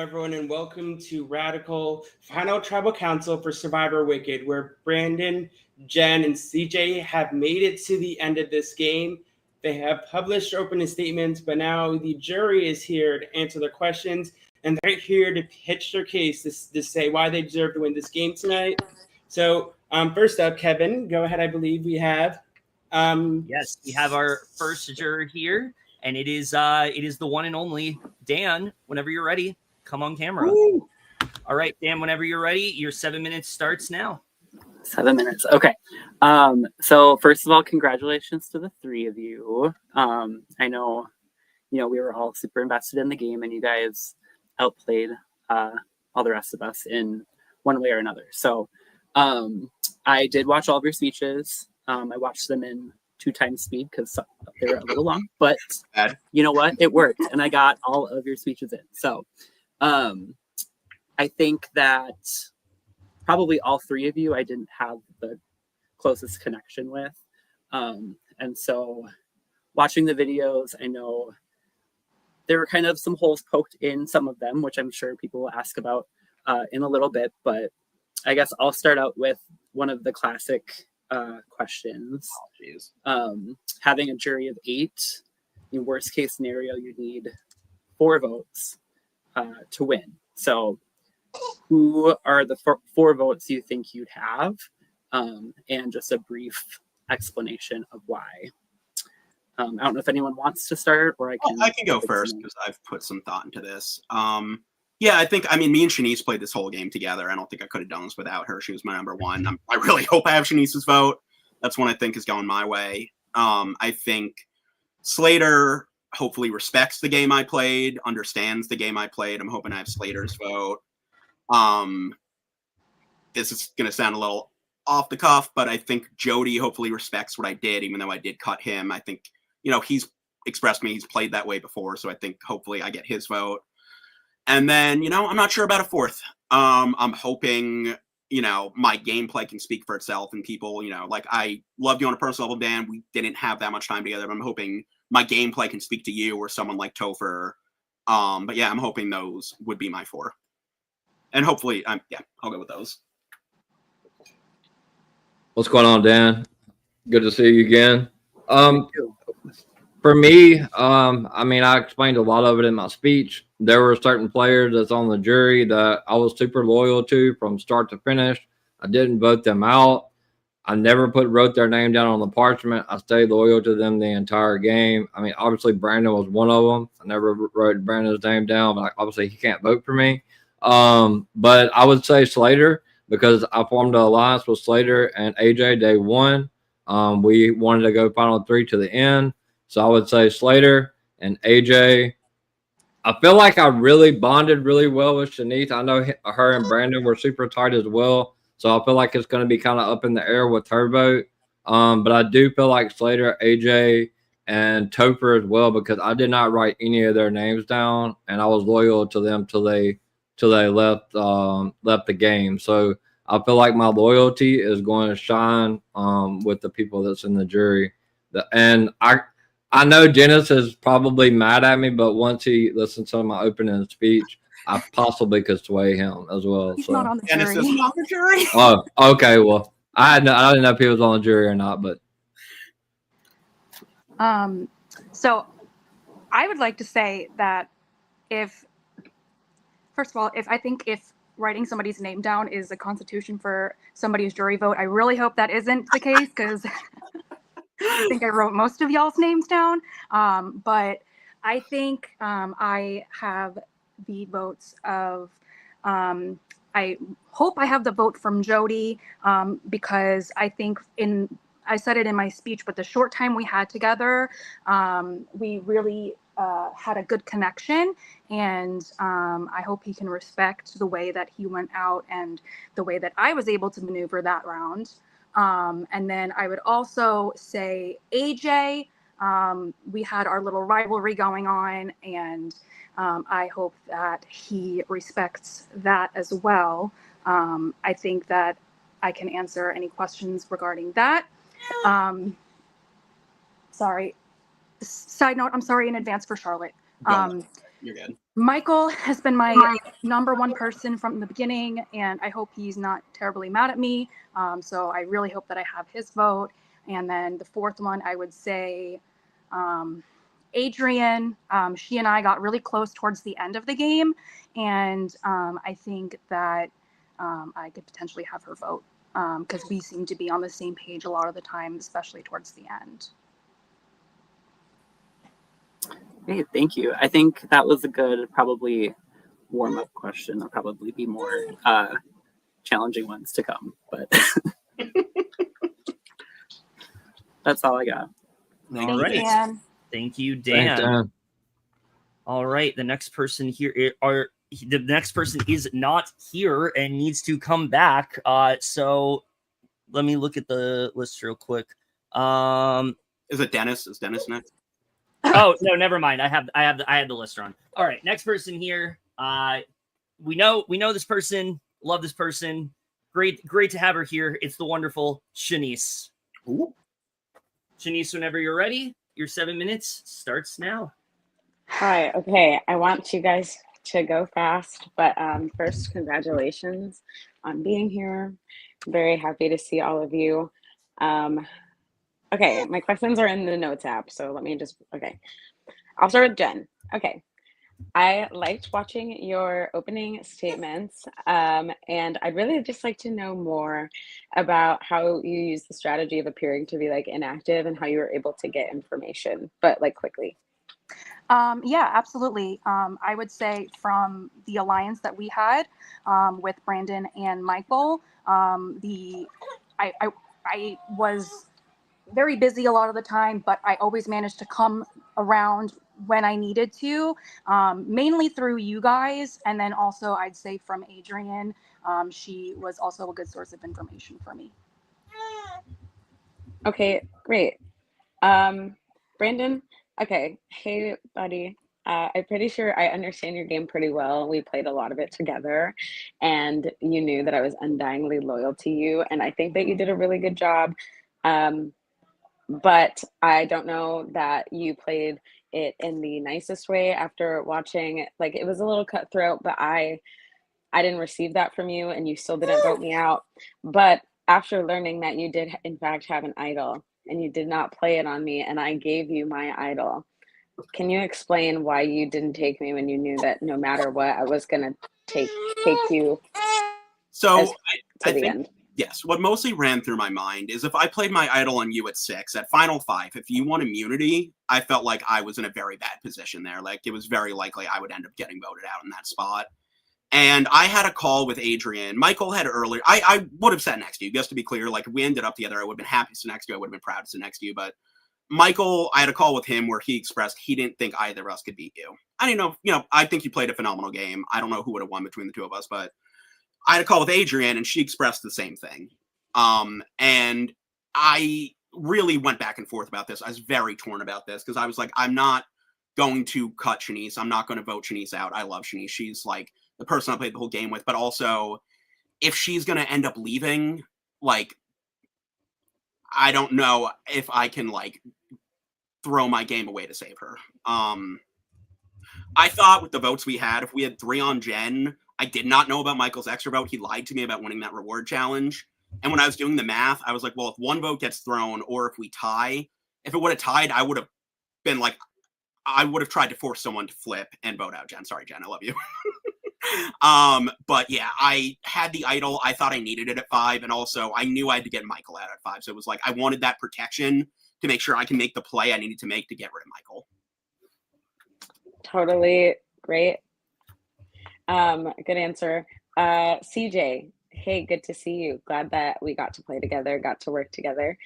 everyone, and welcome to Radical Final Tribal Council for Survivor Wicked, where Brandon, Jen, and CJ have made it to the end of this game. They have published opening statements, but now the jury is here to answer their questions, and they're here to pitch their case to say why they deserve to win this game tonight. So, first up, Kevin, go ahead. I believe we have. Yes, we have our first juror here, and it is the one and only Dan. Whenever you're ready, come on camera. Woo! All right, Dan, whenever you're ready, your 7 minutes starts now. 7 minutes. Okay. So first of all, congratulations to the three of you. I know, we were all super invested in the game, and you guys outplayed all the rest of us in one way or another. So I did watch all of your speeches. I watched them in 2 times speed because they were a little long, but you know what? It worked, and I got all of your speeches in. So I think that probably all 3 of you I didn't have the closest connection with. And so watching the videos, I know there were kind of some holes poked in some of them, which I'm sure people will ask about in a little bit. But I guess I'll start out with one of the classic questions. Having a jury of 8, in worst case scenario, you need 4 votes to win. So who are the 4 votes you think you'd have? And just a brief explanation of why. I don't know if anyone wants to start, or I can go first because I've put some thought into this. Yeah, I mean, me and Shanice played this whole game together. I don't think I could have done this without her. She was my number 1. I really hope I have Shanice's vote. That's one I think is going my way. I think Slater hopefully respects the game I played, understands the game I played. I'm hoping I have Slater's vote. This is going to sound a little off the cuff, but I think Jody hopefully respects what I did, even though I did cut him. I think, he's expressed me. He's played that way before. So I think hopefully I get his vote. And then, I'm not sure about a 4th. I'm hoping, my gameplay can speak for itself and people, like I loved you on a personal level, Dan. We didn't have that much time together, but I'm hoping my gameplay can speak to you or someone like Topher. But yeah, I'm hoping those would be my 4. And hopefully, I'll go with those. What's going on, Dan? Good to see you again. For me, I mean, I explained a lot of it in my speech. There were certain players that's on the jury that I was super loyal to from start to finish. I didn't vote them out. I never wrote their name down on the parchment. I stayed loyal to them the entire game. I mean, obviously, Brandon was one of them. I never wrote Brandon's name down, but obviously he can't vote for me. But I would say Slater, because I formed an alliance with Slater and AJ day 1. We wanted to go final 3 to the end. So I would say Slater and AJ. I feel like I really bonded really well with Shanice. I know her and Brandon were super tight as well. So I feel like it's going to be kind of up in the air with her vote. But I do feel like Slater, AJ, and Topher as well, because I did not write any of their names down, and I was loyal to them till they left the game. So I feel like my loyalty is going to shine with the people that's in the jury. And I know Dennis is probably mad at me, but once he listens to my opening speech, I possibly could sway him as well. He's so not on the Dennis jury. is not on the jury. Oh, okay. Well, I didn't know if he was on the jury or not, but So I would like to say that first of all, if writing somebody's name down is a constitution for somebody's jury vote, I really hope that isn't the case, because I think I wrote most of y'all's names down. But I think I have the votes of, I hope I have the vote from Jody, because I think I said it in my speech, but the short time we had together, we really had a good connection, and I hope he can respect the way that he went out and the way that I was able to maneuver that round. And then I would also say AJ, we had our little rivalry going on, and I hope that he respects that as well. I think that I can answer any questions regarding that. Sorry. Side note, I'm sorry in advance for Charlotte. You're good. Michael has been my number one person from the beginning, and I hope he's not terribly mad at me. So I really hope that I have his vote. And then the fourth one, I would say Adrian. She and I got really close towards the end of the game, and I think that I could potentially have her vote because we seem to be on the same page a lot of the time, especially towards the end. Hey, thank you. I think that was a good, probably warm-up question. There'll probably be more challenging ones to come, but that's all I got. Thank All you, right. Dan. Thank you, Thanks, Dan. Dan. All right, the next person here the next person is not here and needs to come back. So let me look at the list real quick. Is it Dennis? Is Dennis next? Oh no, never mind. I have the list on. All right, next person here. We know this person. Love this person. Great to have her here. It's the wonderful Shanice. Ooh. Shanice, whenever you're ready, your 7 minutes starts now. Hi. Okay. I want you guys to go fast, but first, congratulations on being here. Very happy to see all of you. Okay, my questions are in the notes app, so let me okay. I'll start with Jen. Okay. I liked watching your opening statements, and I'd really just like to know more about how you use the strategy of appearing to be like inactive and how you were able to get information, but like quickly. Yeah, absolutely. I would say from the alliance that we had with Brandon and Michael, I was very busy a lot of the time, but I always managed to come around when I needed to, mainly through you guys. And then also I'd say from Adrian, she was also a good source of information for me. Okay, great. Brandon, okay. Hey, buddy. I'm pretty sure I understand your game pretty well. We played a lot of it together, and you knew that I was undyingly loyal to you, and I think that you did a really good job. But I don't know that you played it in the nicest way after watching. Like, it was a little cutthroat, but I didn't receive that from you, and you still didn't vote me out. But after learning that you did in fact have an idol and you did not play it on me and I gave you my idol, can you explain why you didn't take me when you knew that no matter what I was gonna take you So to I the think end? yes. What mostly ran through my mind is if I played my idol on you at 6 at final 5, if you won immunity, I felt like I was in a very bad position there. Like it was very likely I would end up getting voted out in that spot. And I had a call with Adrian. Michael had earlier. I would have sat next to you, just to be clear. Like if we ended up together, I would have been happy to sit next to you. I would have been proud to sit next to you. But Michael, I had a call with him where he expressed he didn't think either of us could beat you. I didn't know, I think you played a phenomenal game. I don't know who would have won between the two of us, but I had a call with Adrian and she expressed the same thing. And I really went back and forth about this. I was very torn about this because I was like, I'm not going to cut Shanice. I'm not going to vote Shanice out. I love Shanice. She's like the person I played the whole game with, but also if she's going to end up leaving, like, I don't know if I can like throw my game away to save her. I thought with the votes we had, if we had 3 on Jen, I did not know about Michael's extra vote. He lied to me about winning that reward challenge. And when I was doing the math, I was like, well, if one vote gets thrown or if we tie, if it would have tied, I would have been like, I would have tried to force someone to flip and vote out Jen. Sorry, Jen, I love you. But yeah, I had the idol. I thought I needed it at 5. And also I knew I had to get Michael out at 5. So it was like, I wanted that protection to make sure I can make the play I needed to make to get rid of Michael. Totally great. Good answer. CJ, hey, good to see you. Glad that we got to play together, got to work together.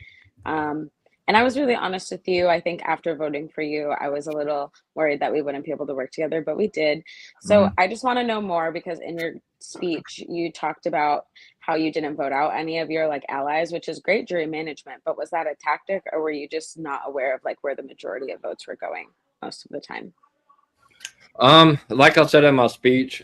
And I was really honest with you. I think after voting for you, I was a little worried that we wouldn't be able to work together, but we did. So I just want to know more because in your speech, you talked about how you didn't vote out any of your like allies, which is great jury management. But was that a tactic or were you just not aware of like where the majority of votes were going most of the time? Like I said in my speech,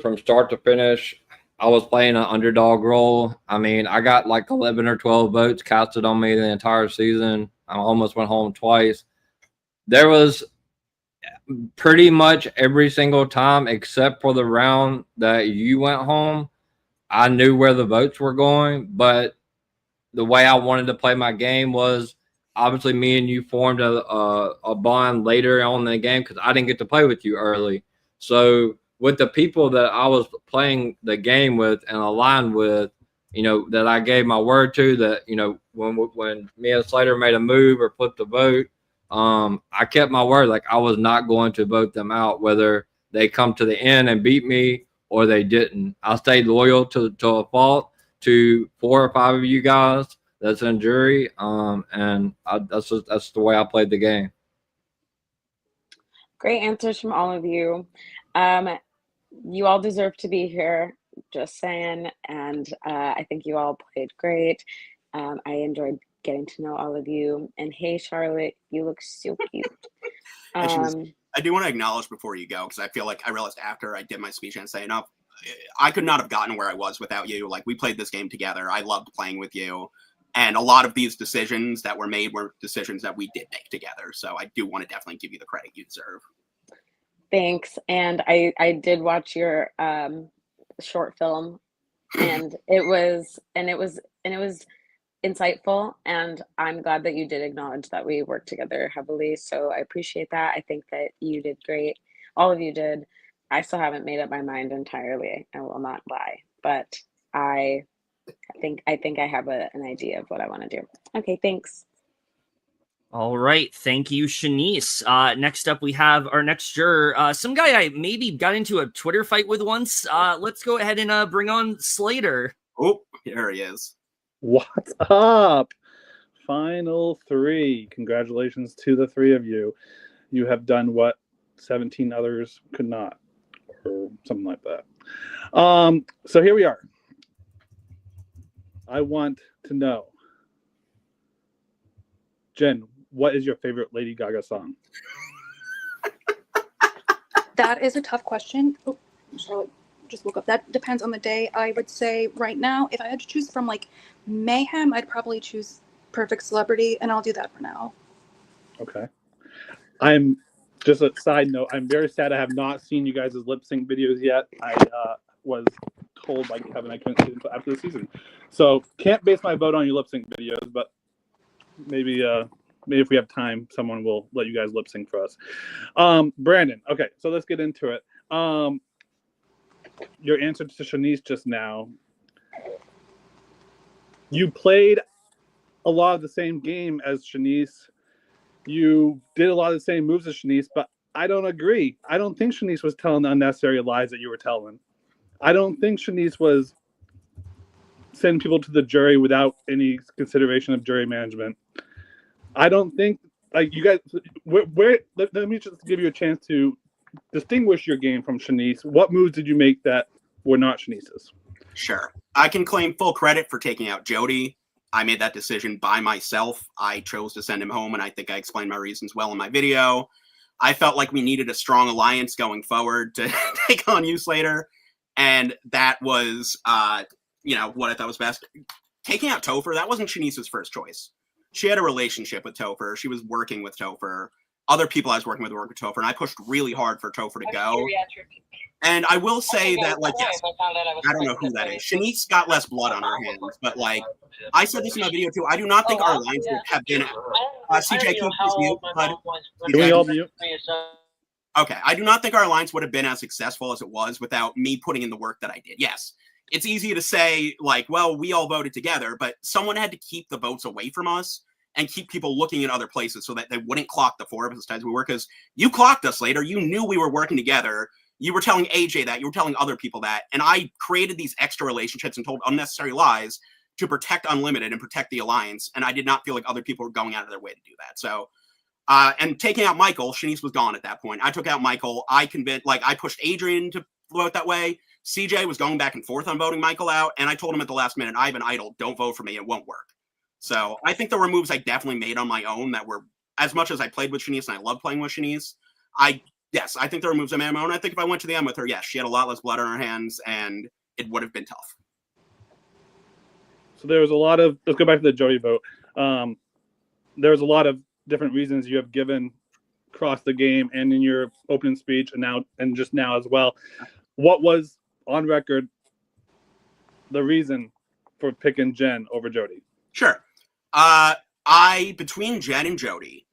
from start to finish, I was playing an underdog role. I mean, I got like 11 or 12 votes casted on me the entire season. I almost went home twice. pretty much every single time except for the round that you went home, I knew where the votes were going, but the way I wanted to play my game was obviously me and you formed a bond later on in the game because I didn't get to play with you early. So with the people that I was playing the game with and aligned with, you know, that I gave my word to, that, you know, when me and Slater made a move or flipped a vote, I kept my word. Like, I was not going to vote them out, whether they come to the end and beat me or they didn't. I stayed loyal to a fault to 4 or 5 of you guys that's in jury, and that's the way I played the game. Great answers from all of you. You all deserve to be here, just saying, and I think you all played great. I enjoyed getting to know all of you. And hey, Charlotte, you look so cute. I do want to acknowledge before you go, because I feel like I realized after I did my speech and say enough, I could not have gotten where I was without you. Like, we played this game together. I loved playing with you. And a lot of these decisions that were made were decisions that we did make together. So I do want to definitely give you the credit you deserve. Thanks. And I did watch your short film, and it was insightful, and I'm glad that you did acknowledge that we worked together heavily. So I appreciate that. I think that you did great. All of you did. I still haven't made up my mind entirely. I will not lie, but I think I have an idea of what I want to do. Okay, thanks. All right, thank you, Shanice. Next up, we have our next juror, some guy I maybe got into a Twitter fight with once. Let's go ahead and bring on Slater. Oh, here he is. What's up? Final 3. Congratulations to the 3 of you. You have done what 17 others could not, or something like that. So here we are. I want to know, Jen, what is your favorite Lady Gaga song? That is a tough question. Oh, Charlotte just woke up. That depends on the day. I would say right now, if I had to choose from like Mayhem, I'd probably choose Perfect Celebrity, and I'll do that for now. Okay. I'm just a side note. I'm very sad I have not seen you guys' lip sync videos yet. I was told by Kevin I couldn't see them until after the season. So can't base my vote on your lip sync videos, but maybe if we have time, someone will let you guys lip sync for us. Brandon, okay, so let's get into it. Your answer to Shanice just now, you played a lot of the same game as Shanice. You did a lot of the same moves as Shanice, but I don't agree. I don't think Shanice was telling the unnecessary lies that you were telling. I don't think Shanice was sending people to the jury without any consideration of jury management. I don't think, like, you guys, let me just give you a chance to distinguish your game from Shanice. What moves did you make that were not Shanice's? Sure. I can claim full credit for taking out Jody. I made that decision by myself. I chose to send him home, and I think I explained my reasons well in my video. I felt like we needed a strong alliance going forward to take on you, Slater. And that was, what I thought was best. Taking out Topher, that wasn't Shanice's first choice. She had a relationship with Topher. She was working with Topher. Other people I was working with worked with Topher, and I pushed really hard for Topher to go. And I will say that, like, yes, I don't know who that is. Shanice got less blood on her hands, but, like, I said this in my video, too. I do not think our lines would have been... CJ, can you please mute, bud? Can we all mute? Okay, I do not think our alliance would have been as successful as it was without me putting in the work that I did. Yes, it's easy to say, like, well, we all voted together, but someone had to keep the votes away from us and keep people looking in other places so that they wouldn't clock the 4 of us as times we were, because you clocked us later. You knew we were working together. You were telling AJ that. You were telling other people that. And I created these extra relationships and told unnecessary lies to protect Unlimited and protect the Alliance, and I did not feel like other people were going out of their way to do that. So, and taking out Michael, Shanice was gone at that point. I took out Michael. I pushed Adrian to vote that way. CJ was going back and forth on voting Michael out, and I told him at the last minute, I have an idol. Don't vote for me. It won't work. So I think there were moves I definitely made on my own that were, as much as I played with Shanice and I love playing with Shanice, I think there were moves I made on my own. I think if I went to the end with her, yes, she had a lot less blood on her hands, and it would have been tough. So there was a lot of, let's go back to the Jody vote. There was a lot of different reasons you have given across the game and in your opening speech and just now as well. What was on record the reason for picking Jen over Jody? Sure. Between Jen and Jody,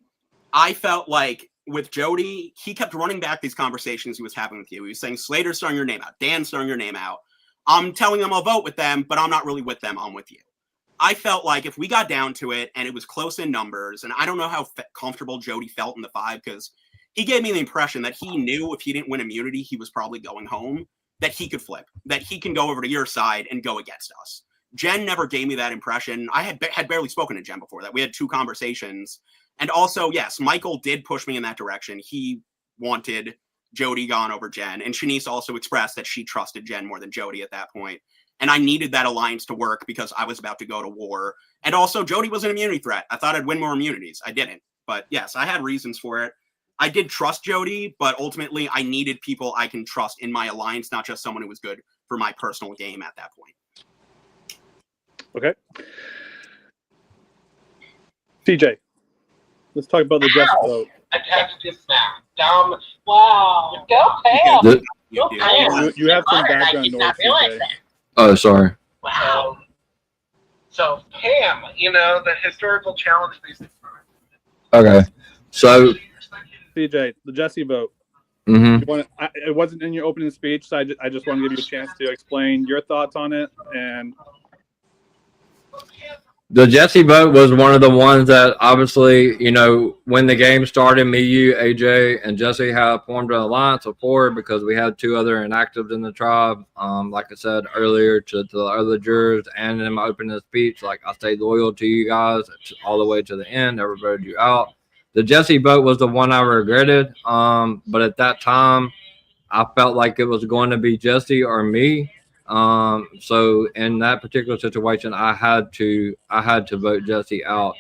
I felt like with Jody, he kept running back these conversations he was having with you. He was saying, Slater's throwing your name out. Dan's throwing your name out. I'm telling them I'll vote with them, but I'm not really with them. I'm with you. I felt like if we got down to it and it was close in numbers, and I don't know how comfortable Jody felt in the 5, because he gave me the impression that he knew if he didn't win immunity, he was probably going home, that he could flip, that he can go over to your side and go against us. Jen never gave me that impression. I had barely spoken to Jen before that. We had 2 conversations. And also, yes, Michael did push me in that direction. He wanted Jody gone over Jen. And Shanice also expressed that she trusted Jen more than Jody at that point. And I needed that alliance to work because I was about to go to war. And also, Jody was an immunity threat. I thought I'd win more immunities. I didn't. But yes, I had reasons for it. I did trust Jody, but ultimately I needed people I can trust in my alliance, not just someone who was good for my personal game at that point. Okay. CJ, let's talk about the Jess vote. I texted this now. Wow. Go Pam. The- Go Pam. You have some Like, background he's noise, not realized CJ. that. Oh, sorry. Wow. So Pam, the historical challenge piece. Okay. So, CJ, the Jesse vote. mhm. It wasn't in your opening speech, so I just want to give you a chance to explain your thoughts on it. And The Jesse vote was one of the ones that obviously, when the game started, me, you, AJ, and Jesse have formed an alliance of 4 because we had 2 other inactives in the tribe. Like I said earlier to the other jurors and in my opening speech, like I stayed loyal to you guys all the way to the end, never voted you out. The Jesse vote was the one I regretted. But at that time, I felt like it was going to be Jesse or me. So in that particular situation, I had to vote Jesse out,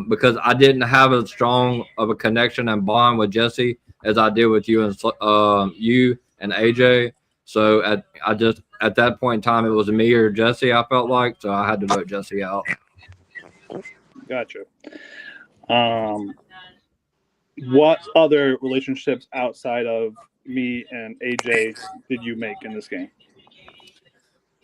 because I didn't have as strong of a connection and bond with Jesse as I did with you and AJ. So at that point in time, it was me or Jesse. I felt like, so I had to vote Jesse out. gotcha. What other relationships outside of me and AJ did you make in this game?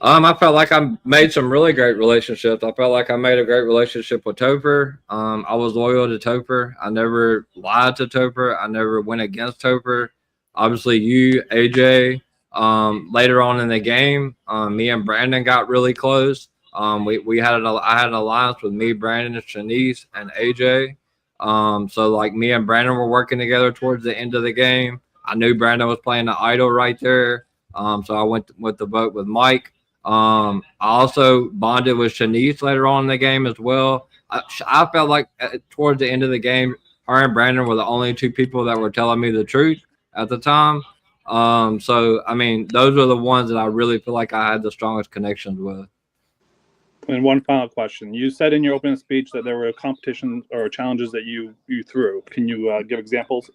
I felt like I made some really great relationships. I felt like I made a great relationship with Topher. I was loyal to Topher. I never lied to Topher. I never went against Topher. Obviously, you, AJ, later on in the game, me and Brandon got really close. I had an alliance with me, Brandon, Shanice, and AJ. So like me and Brandon were working together towards the end of the game. I knew Brandon was playing the idol right there. So I went with the vote with Mike. I also bonded with Shanice later on in the game as well. I felt like towards the end of the game, her and Brandon were the only 2 people that were telling me the truth at the time. So, I mean, those are the ones that I really feel like I had the strongest connections with. And one final question. You said in your opening speech that there were competitions or challenges that you threw. Can you give examples?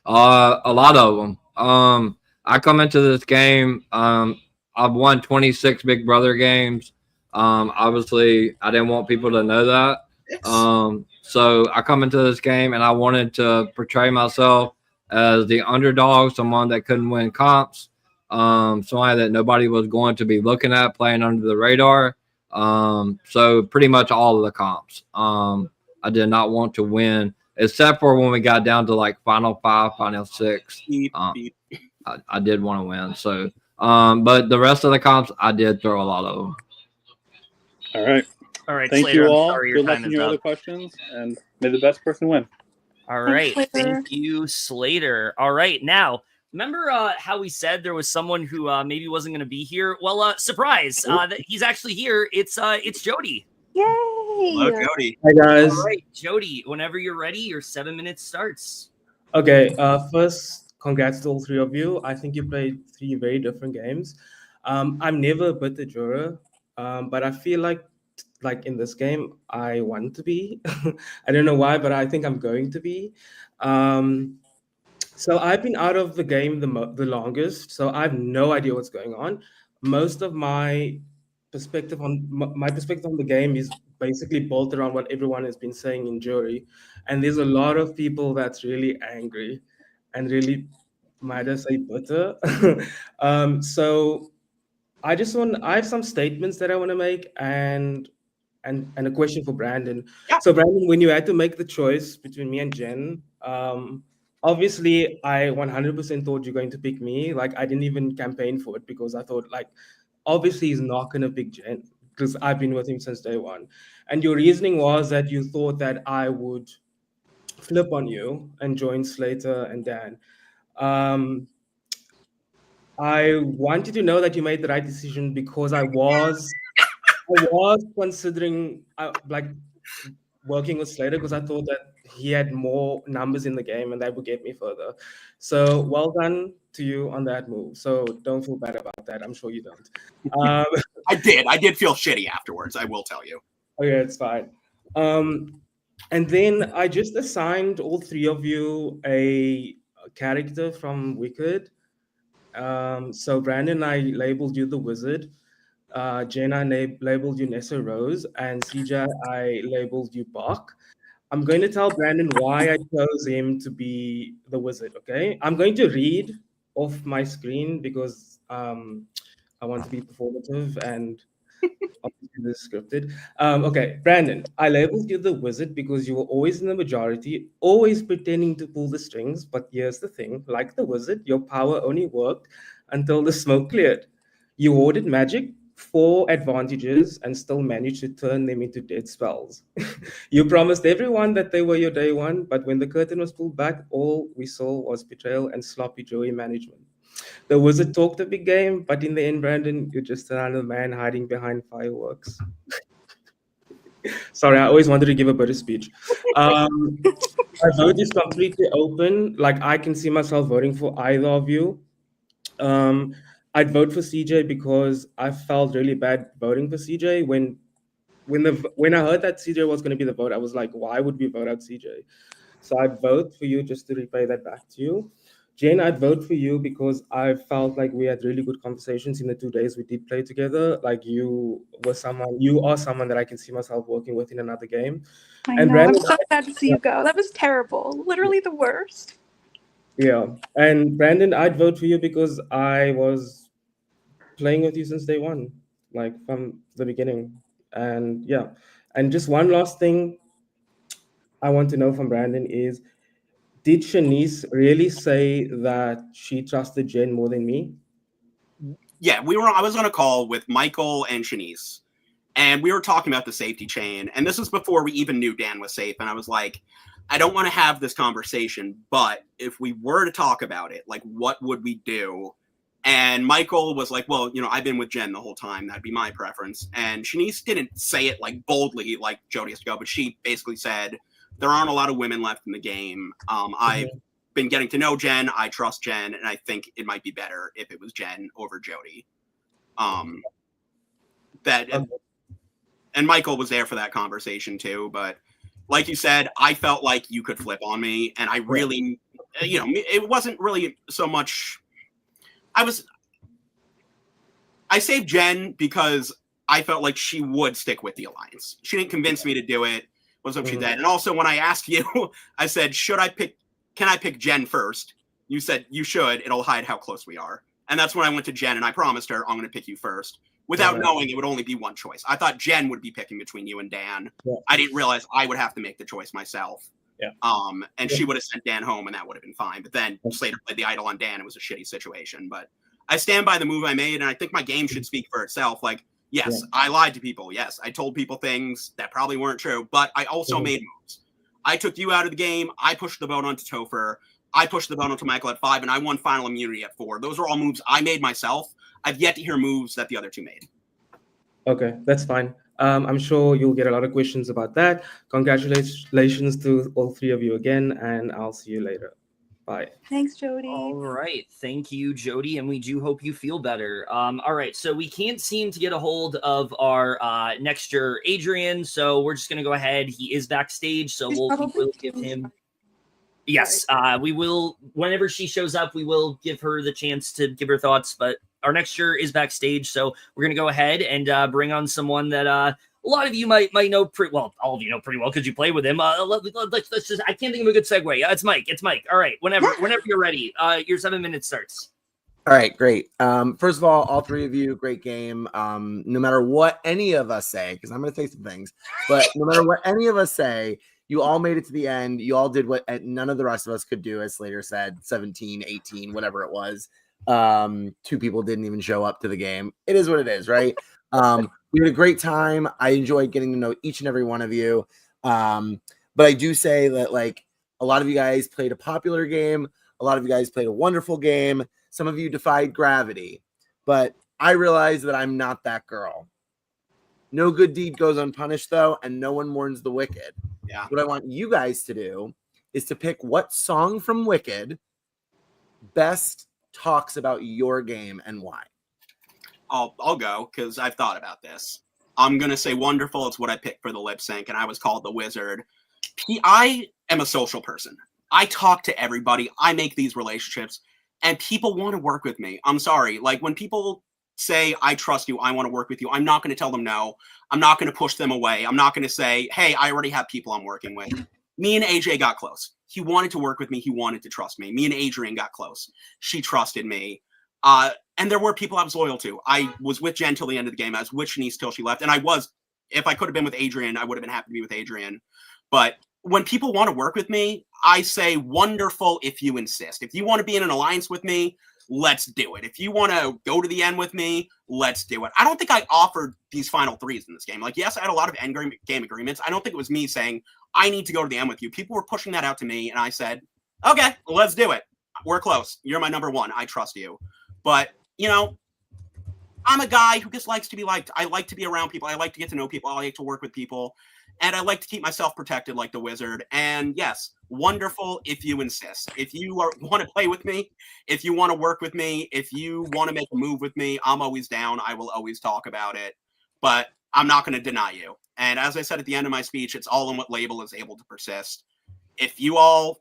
A lot of them. I come into this game, I've won 26 Big Brother games. Obviously, I didn't want people to know that. So I come into this game and I wanted to portray myself as the underdog, someone that couldn't win comps, somebody that nobody was going to be looking at, playing under the radar. So pretty much all of the comps. I did not want to win, except for when we got down to like final 5, final 6. I did want to win. So. But the rest of the comps, I did throw a lot of them. All right. Thank Thank you all. Sorry, Good luck in your other questions, and may the best person win. All right. Slater. Thank you, Slater. All right. Now, remember how we said there was someone who maybe wasn't going to be here? Well, surprise. That he's actually here. It's Jody. Yay! Hello, Jody. Hi guys. All right, Jody, whenever you're ready, your 7 minutes starts. Okay. First, congrats to all 3 of you. I think you played 3 very different games. I'm never a bit the juror, but I feel like in this game, I want to be. I don't know why, but I think I'm going to be. So I've been out of the game the longest, so I have no idea what's going on. Most of my perspective on the game is basically built around what everyone has been saying in jury. And there's a lot of people that's really angry and really, might I say, bitter. So I have some statements that I want to make and a question for Brandon. Yeah. So Brandon, when you had to make the choice between me and Jen, obviously I 100% thought you're going to pick me. Like I didn't even campaign for it because I thought like, obviously he's not going to pick Jen because I've been with him since day one. And your reasoning was that you thought that I would flip on you and join Slater and Dan. I wanted to know that you made the right decision because I was considering like working with Slater because I thought that he had more numbers in the game and that would get me further. So well done to you on that move. So don't feel bad about that. I'm sure you don't. I did feel shitty afterwards. I will tell you. Okay, it's fine. And then I just assigned all three of you a character from Wicked. So Brandon, I labeled you the wizard. Jen, I labeled you Nessa Rose, and CJ, I labeled you Bach. I'm going to tell Brandon why I chose him to be the wizard, okay? I'm going to read off my screen because I want to be performative and obviously this is scripted. Okay, Brandon, I labeled you the wizard because you were always in the majority, always pretending to pull the strings. But here's the thing, like the wizard, your power only worked until the smoke cleared. You hoarded magic, 4 advantages, and still managed to turn them into dead spells. You promised everyone that they were your day one, but when the curtain was pulled back, all we saw was betrayal and sloppy jury management. The wizard talked a big game, but in the end, Brandon, you're just another man hiding behind fireworks. Sorry, I always wanted to give a better speech. My vote is completely open. Like, I can see myself voting for either of you. I'd vote for CJ because I felt really bad voting for CJ. When I heard that CJ was going to be the vote, I was like, why would we vote out CJ? So I'd vote for you just to repay that back to you. Jen, I'd vote for you because I felt like we had really good conversations in the 2 days we did play together. Like you are someone that I can see myself working with in another game. I'm so sad to see you go. That was terrible. Literally the worst. Yeah. And Brandon, I'd vote for you because I was playing with you since day one, like from the beginning. And yeah. And just one last thing I want to know from Brandon is, did Shanice really say that she trusted Jen more than me? Yeah, I was on a call with Michael and Shanice, and we were talking about the safety chain. And this was before we even knew Dan was safe. And I was like, I don't want to have this conversation, but if we were to talk about it, like, what would we do? And Michael was like, well, I've been with Jen the whole time. That'd be my preference. And Shanice didn't say it like boldly, like Jody has to go, but she basically said, there aren't a lot of women left in the game. I've been getting to know Jen. I trust Jen, and I think it might be better if it was Jen over Jody. And Michael was there for that conversation too. But like you said, I felt like you could flip on me, and I really, it wasn't really so much. I saved Jen because I felt like she would stick with the alliance. She didn't convince me to do it. Was what she did. And also when I asked you, I said, can I pick Jen first? You said you should. It'll hide how close we are. And that's when I went to Jen and I promised her I'm going to pick you first without knowing it would only be one choice. I thought Jen would be picking between you and Dan. Yeah. I didn't realize I would have to make the choice myself. Yeah. And she would have sent Dan home and that would have been fine. But then Slater played the idol on Dan. It was a shitty situation. But I stand by the move I made, and I think my game should speak for itself. Like, yes, I lied to people. Yes, I told people things that probably weren't true, but I also made moves. I took you out of the game. I pushed the vote onto Topher. I pushed the vote onto Michael at 5, and I won final immunity at 4. Those are all moves I made myself. I've yet to hear moves that the other two made. Okay, that's fine. I'm sure you'll get a lot of questions about that. Congratulations to all three of you again, and I'll see you later. Bye. Thanks, Jody. All right. Thank you, Jody. And we do hope you feel better. All right. So we can't seem to get a hold of our next juror, Adrian. So we're just going to go ahead. He is backstage. So we'll give him. Yes, we will. Whenever she shows up, we will give her the chance to give her thoughts. But our next juror is backstage. So we're going to go ahead and bring on someone that a lot of you might know pretty well. All of you know pretty well because you play with him. Let's just. I can't think of a good segue. It's Mike. It's Mike. All right. Whenever you're ready, your 7 minutes starts. All right, great. First of all three of you, great game. No matter what any of us say, because I'm going to say some things, but no matter what any of us say, you all made it to the end. You all did what none of the rest of us could do, as Slater said, 17, 18, whatever it was. 2 people didn't even show up to the game. It is what it is, right? We had a great time. I enjoyed getting to know each and every one of you. But I do say that, like, a lot of you guys played a popular game. A lot of you guys played a wonderful game. Some of you defied gravity. But I realize that I'm not that girl. No good deed goes unpunished, though, and no one mourns the wicked. Yeah. What I want you guys to do is to pick what song from Wicked best talks about your game and why. I'll go because I've thought about this. I'm gonna say Wonderful. It's what I picked for the lip sync, and I was called the Wizard. I am a social person. I talk to everybody. I make these relationships, and people want to work with me. I'm sorry. Like, when people say, I trust you, I want to work with you, I'm not going to tell them no. I'm not going to push them away. I'm not going to say, hey, I already have people I'm working with. Me and AJ got close. He wanted to work with me. He wanted to trust me. Me and Adrian got close. She trusted me. And there were people I was loyal to. I was with Jen till the end of the game. I was with Shanice till she left. And if I could have been with Adrian, I would have been happy to be with Adrian. But when people want to work with me, I say Wonderful if you insist. If you want to be in an alliance with me, let's do it. If you want to go to the end with me, let's do it. I don't think I offered these final 3s in this game. Like, yes, I had a lot of end game agreements. I don't think it was me saying, I need to go to the end with you. People were pushing that out to me, and I said, okay, let's do it. We're close. You're my number 1. I trust you. But, you know, I'm a guy who just likes to be liked. I like to be around people. I like to get to know people. I like to work with people. And I like to keep myself protected like the Wizard. And yes, Wonderful if you insist. If you want to play with me, if you want to work with me, if you want to make a move with me, I'm always down. I will always talk about it. But I'm not going to deny you. And as I said at the end of my speech, it's all in what label is able to persist. If you all,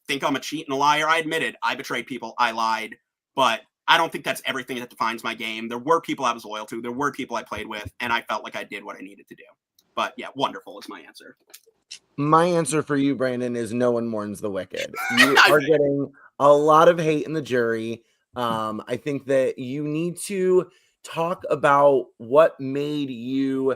think I'm a cheat and a liar, I admit it. I betrayed people. I lied. But I don't think that's everything that defines my game. There were people I was loyal to. There were people I played with. And I felt like I did what I needed to do. But yeah, Wonderful is my answer. My answer for you, Brandon, is no one mourns the wicked. You are getting a lot of hate in the jury. I think that you need to talk about what made you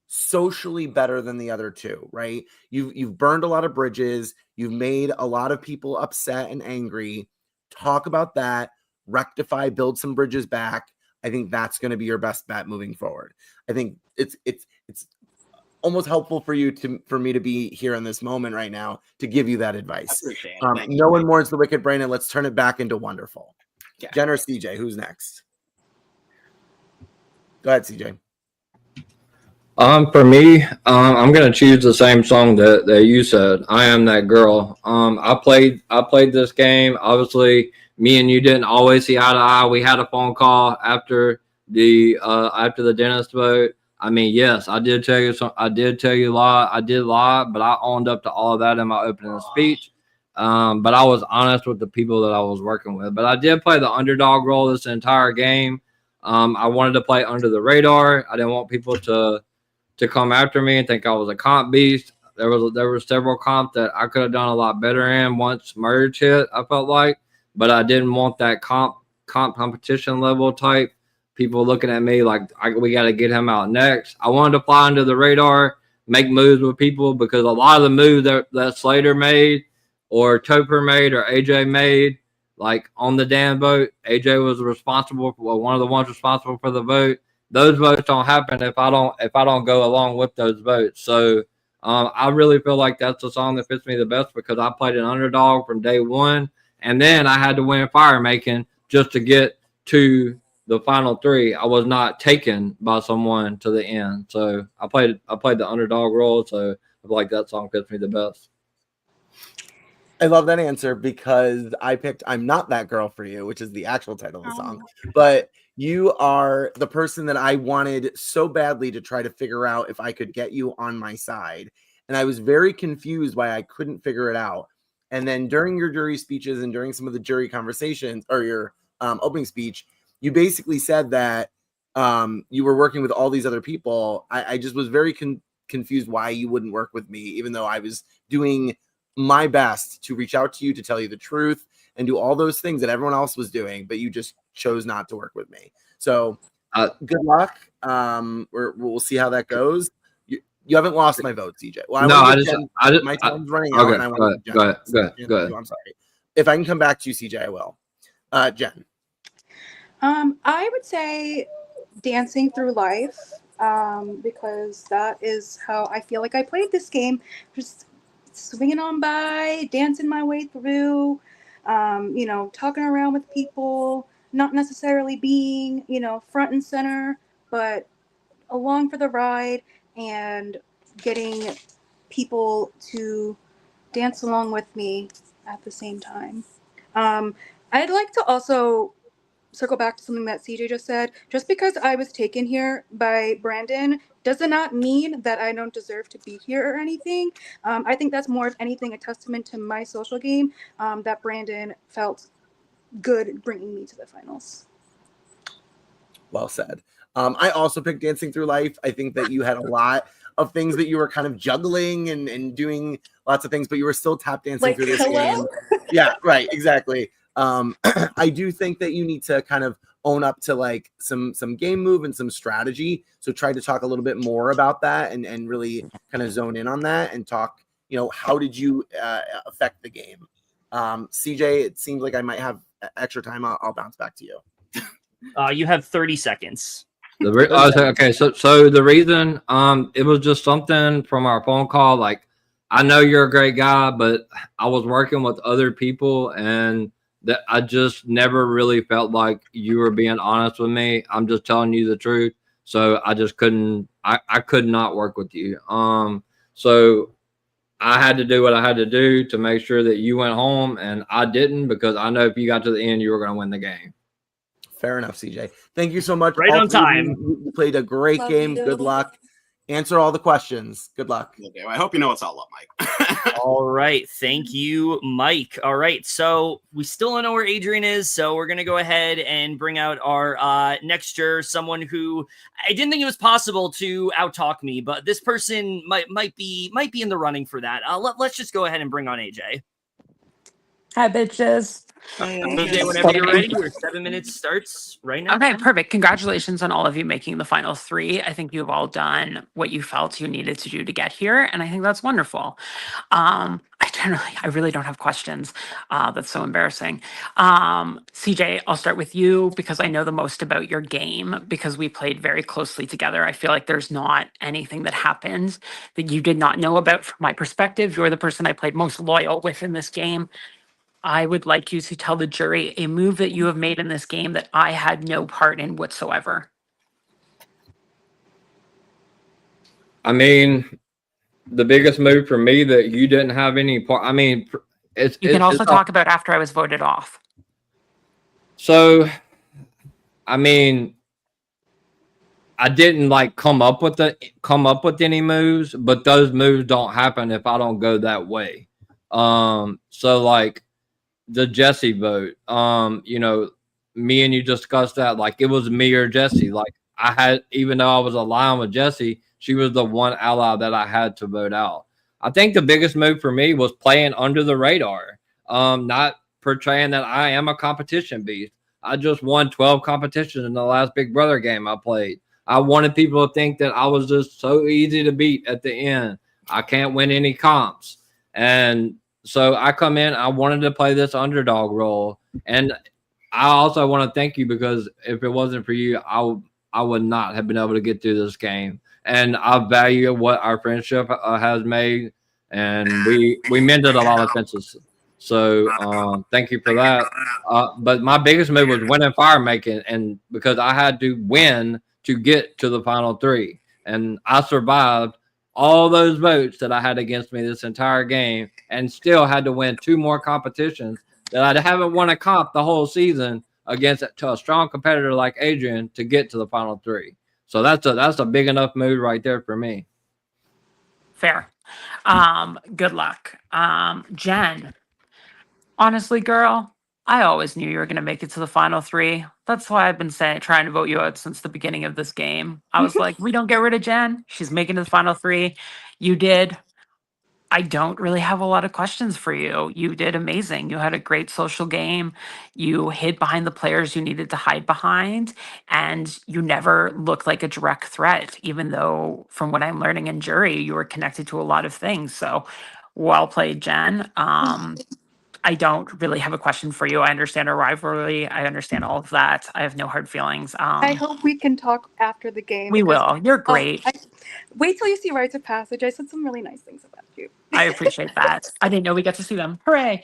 socially better than the other 2, right? You've burned a lot of bridges. You've made a lot of people upset and angry. Talk about that, rectify, build some bridges back. I think that's going to be your best bet moving forward. I think it's almost helpful for me to be here in this moment right now to give you that advice. I appreciate it. No one mourns the wicked, Brandon. Let's turn it back into Wonderful. Okay. Jen or CJ, who's next? Go ahead, CJ. For me, I'm gonna choose the same song that you said. I Am That Girl. I played this game. Obviously, me and you didn't always see eye to eye. We had a phone call after the dentist vote. I mean, yes, I did tell you I did tell you a lot. I did lie, but I owned up to all of that in my opening speech. But I was honest with the people that I was working with. But I did play the underdog role this entire game. I wanted to play under the radar. I didn't want people to come after me and think I was a comp beast. There were several comp that I could have done a lot better in once merge hit, I felt like. But I didn't want that comp competition level type people looking at me like we got to get him out next. I wanted to fly under the radar, make moves with people, because a lot of the moves that Slater made or Topher made or AJ made, like on the Dan vote, AJ was one of the ones responsible for the vote. Those votes don't happen if I don't go along with those votes. So I really feel like that's the song that fits me the best, because I played an underdog from day one, and then I had to win fire making just to get to the final 3. I was not taken by someone to the end. So I played the underdog role. So I feel like that song fits me the best. I love that answer, because I picked I'm Not That Girl for you, which is the actual title of the song. But you are the person that I wanted so badly to try to figure out if I could get you on my side. And I was very confused why I couldn't figure it out. And then during your jury speeches and during some of the jury conversations, or your opening speech, you basically said that you were working with all these other people. I just was very confused why you wouldn't work with me, even though I was doing my best to reach out to you, to tell you the truth, and do all those things that everyone else was doing, but you just chose not to work with me. So good luck. We'll see how that goes. You haven't lost my vote, CJ. Well, my time's running out, and I want to. Go ahead. I'm sorry. If I can come back to you, CJ, I will. Jen. I would say Dancing Through Life, because that is how I feel like I played this game. Just swinging on by, dancing my way through, talking around with people, not necessarily being, front and center, but along for the ride and getting people to dance along with me at the same time. I'd like to also circle back to something that CJ just said. Just because I was taken here by Brandon does not mean that I don't deserve to be here or anything. I think that's more of anything a testament to my social game, that Brandon felt good bringing me to the finals. Well said. I also picked Dancing Through Life. I think that you had a lot of things that you were kind of juggling and doing lots of things, but you were still tap dancing through this game. Yeah, right, exactly. I do think that you need to kind of own up to like some game move and some strategy. So try to talk a little bit more about that and really kind of zone in on that and talk, how did you affect the game? CJ, it seems like I might have extra time. I'll bounce back to you. You have 30 seconds. Okay, so the reason it was just something from our phone call. Like, I know you're a great guy, but I was working with other people, and that I just never really felt like you were being honest with me. I'm just telling you the truth. So I just couldn't. I could not work with you. So I had to do what I had to do to make sure that you went home, and I didn't, because I know if you got to the end, you were going to win the game. Fair enough, CJ. Thank you so much. Right on time. You played a great game. Good luck. Answer all the questions. Good luck. Okay, well, I hope you know what's all up, Mike. All right. Thank you, Mike. All right. So we still don't know where Adrian is. So we're going to go ahead and bring out our next juror, someone who I didn't think it was possible to out-talk me, but this person might be in the running for that. Let's just go ahead and bring on AJ. Hi, bitches. AJ, whenever you're ready, your 7 minutes starts right now. Okay, perfect. Congratulations on all of you making the final three. I think you've all done what you felt you needed to do to get here, and I think that's wonderful. I really don't have questions. That's so embarrassing. CJ, I'll start with you because I know the most about your game because we played very closely together. I feel like there's not anything that happened that you did not know about from my perspective. You're the person I played most loyal with in this game. I would like you to tell the jury a move that you have made in this game that I had no part in whatsoever. I mean, the biggest move for me that you didn't have any part. I mean, You can also talk about after I was voted off. So, I mean, I didn't like come up with any moves, but those moves don't happen if I don't go that way. So like the Jesse vote, me and you discussed that, like it was me or Jesse. Like even though I was aligned with Jesse, she was the one ally that I had to vote out. I think the biggest move for me was playing under the radar, not portraying that I am a competition beast. I just won 12 competitions in the last Big Brother game I played. I wanted people to think that I was just so easy to beat at the end. I can't win any comps. And so I come in, I wanted to play this underdog role. And I also want to thank you because if it wasn't for you, I would not have been able to get through this game. And I value what our friendship has made. And we mended a lot of fences. So thank you for that. But my biggest move was winning fire making, and because I had to win to get to the final three. And I survived all those votes that I had against me this entire game and still had to win 2 more competitions that I haven't won a comp the whole season against a strong competitor like Adrian to get to the final 3. So that's a big enough move right there for me. Fair. Good luck. Jen, honestly, girl, I always knew you were going to make it to the final 3. That's why I've been trying to vote you out since the beginning of this game. I was like, we don't get rid of Jen. She's making it to the final 3. You did. I don't really have a lot of questions for you. You did amazing. You had a great social game. You hid behind the players you needed to hide behind, and you never looked like a direct threat, even though, from what I'm learning in jury, you were connected to a lot of things. So, well played, Jen. I don't really have a question for you. I understand our rivalry. I understand all of that. I have no hard feelings. I hope we can talk after the game. We because, will. You're great. Wait till you see Rites of Passage. I said some really nice things about you. I appreciate that. I didn't know we got to see them. Hooray.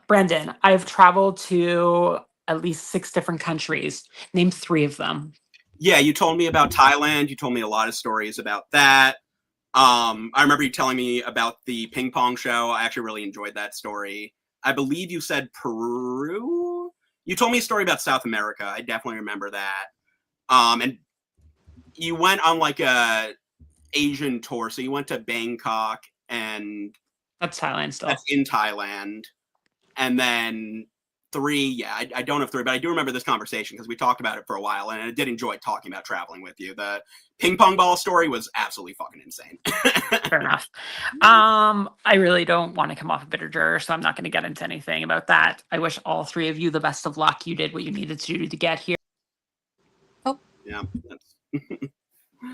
Brendan, I've traveled to at least 6 different countries. Name 3 of them. Yeah, you told me about Thailand. You told me a lot of stories about that. I remember you telling me about the ping pong show. I actually really enjoyed that story. I believe you said Peru. You told me a story about South America. I definitely remember that. And you went on like a Asian tour. So you went to Bangkok, and that's Thailand still. That's in Thailand. And then 3, yeah, I don't have 3, but I do remember this conversation because we talked about it for a while, and I did enjoy talking about traveling with you. The ping pong ball story was absolutely fucking insane. Fair enough. I really don't want to come off a bitter juror, so I'm not going to get into anything about that. I wish all 3 of you the best of luck. You did what you needed to do to get here. Yeah.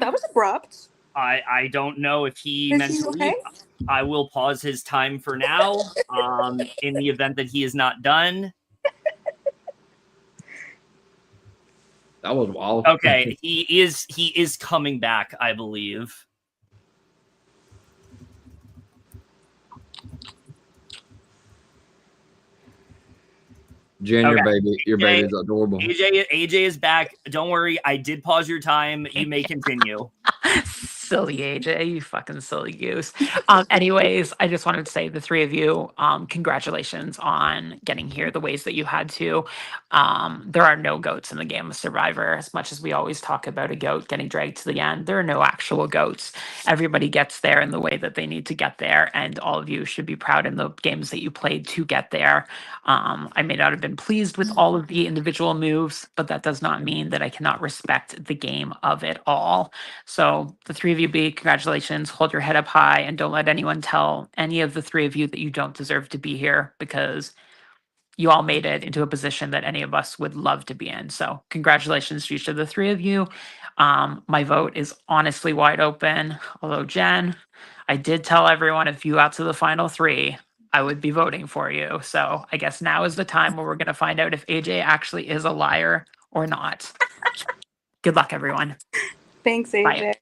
That was abrupt. I don't know if he Is meant he to okay? leave. I will pause his time for now. In the event that he is not done. That was wild. Okay, he is coming back, I believe. Jen, Okay. your baby's adorable. AJ is back. Don't worry, I did pause your time. You may continue. Silly AJ, you fucking silly goose. Anyways, I just wanted to say the 3 of you, congratulations on getting here the ways that you had to. There are no goats in the game of Survivor. As much as we always talk about a goat getting dragged to the end, there are no actual goats. Everybody gets there in the way that they need to get there, and all of you should be proud in the games that you played to get there. I may not have been pleased with all of the individual moves, but that does not mean that I cannot respect the game of it all. So the 3 of you, congratulations. Hold your head up high, and don't let anyone tell any of the 3 of you that you don't deserve to be here, because you all made it into a position that any of us would love to be in. So congratulations to each of the 3 of you. My vote is honestly wide open. Although, Jen, I did tell everyone if you got to the final 3, I would be voting for you. So I guess now is the time where we're going to find out if AJ actually is a liar or not. Good luck, everyone. Thanks, AJ. Bye.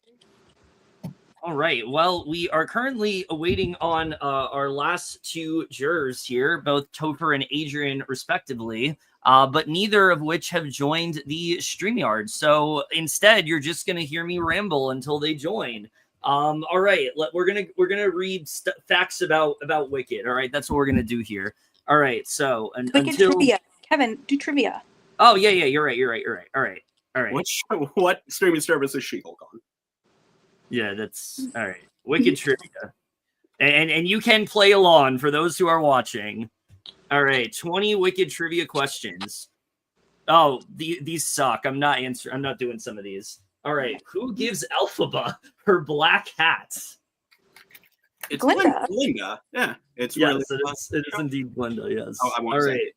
All right. Well, we are currently awaiting on our last 2 jurors here, both Topher and Adrian, respectively, but neither of which have joined the StreamYard. So instead, you're just going to hear me ramble until they join. All right. We're gonna read facts about Wicked. All right. That's what we're gonna do here. All right. So Wicked trivia. Kevin, do trivia. Oh yeah. You're right. All right. What streaming service is She-Hulk on? Yeah, that's all right. Wicked trivia, and you can play along for those who are watching. All right, 20 Wicked trivia questions. Oh, these suck. I'm not doing some of these. All right, who gives Elphaba her black hat? It's Glinda. Glinda. Yeah, it's Yes, really. it is indeed Glinda. Yes. Oh, I won't All say right. it.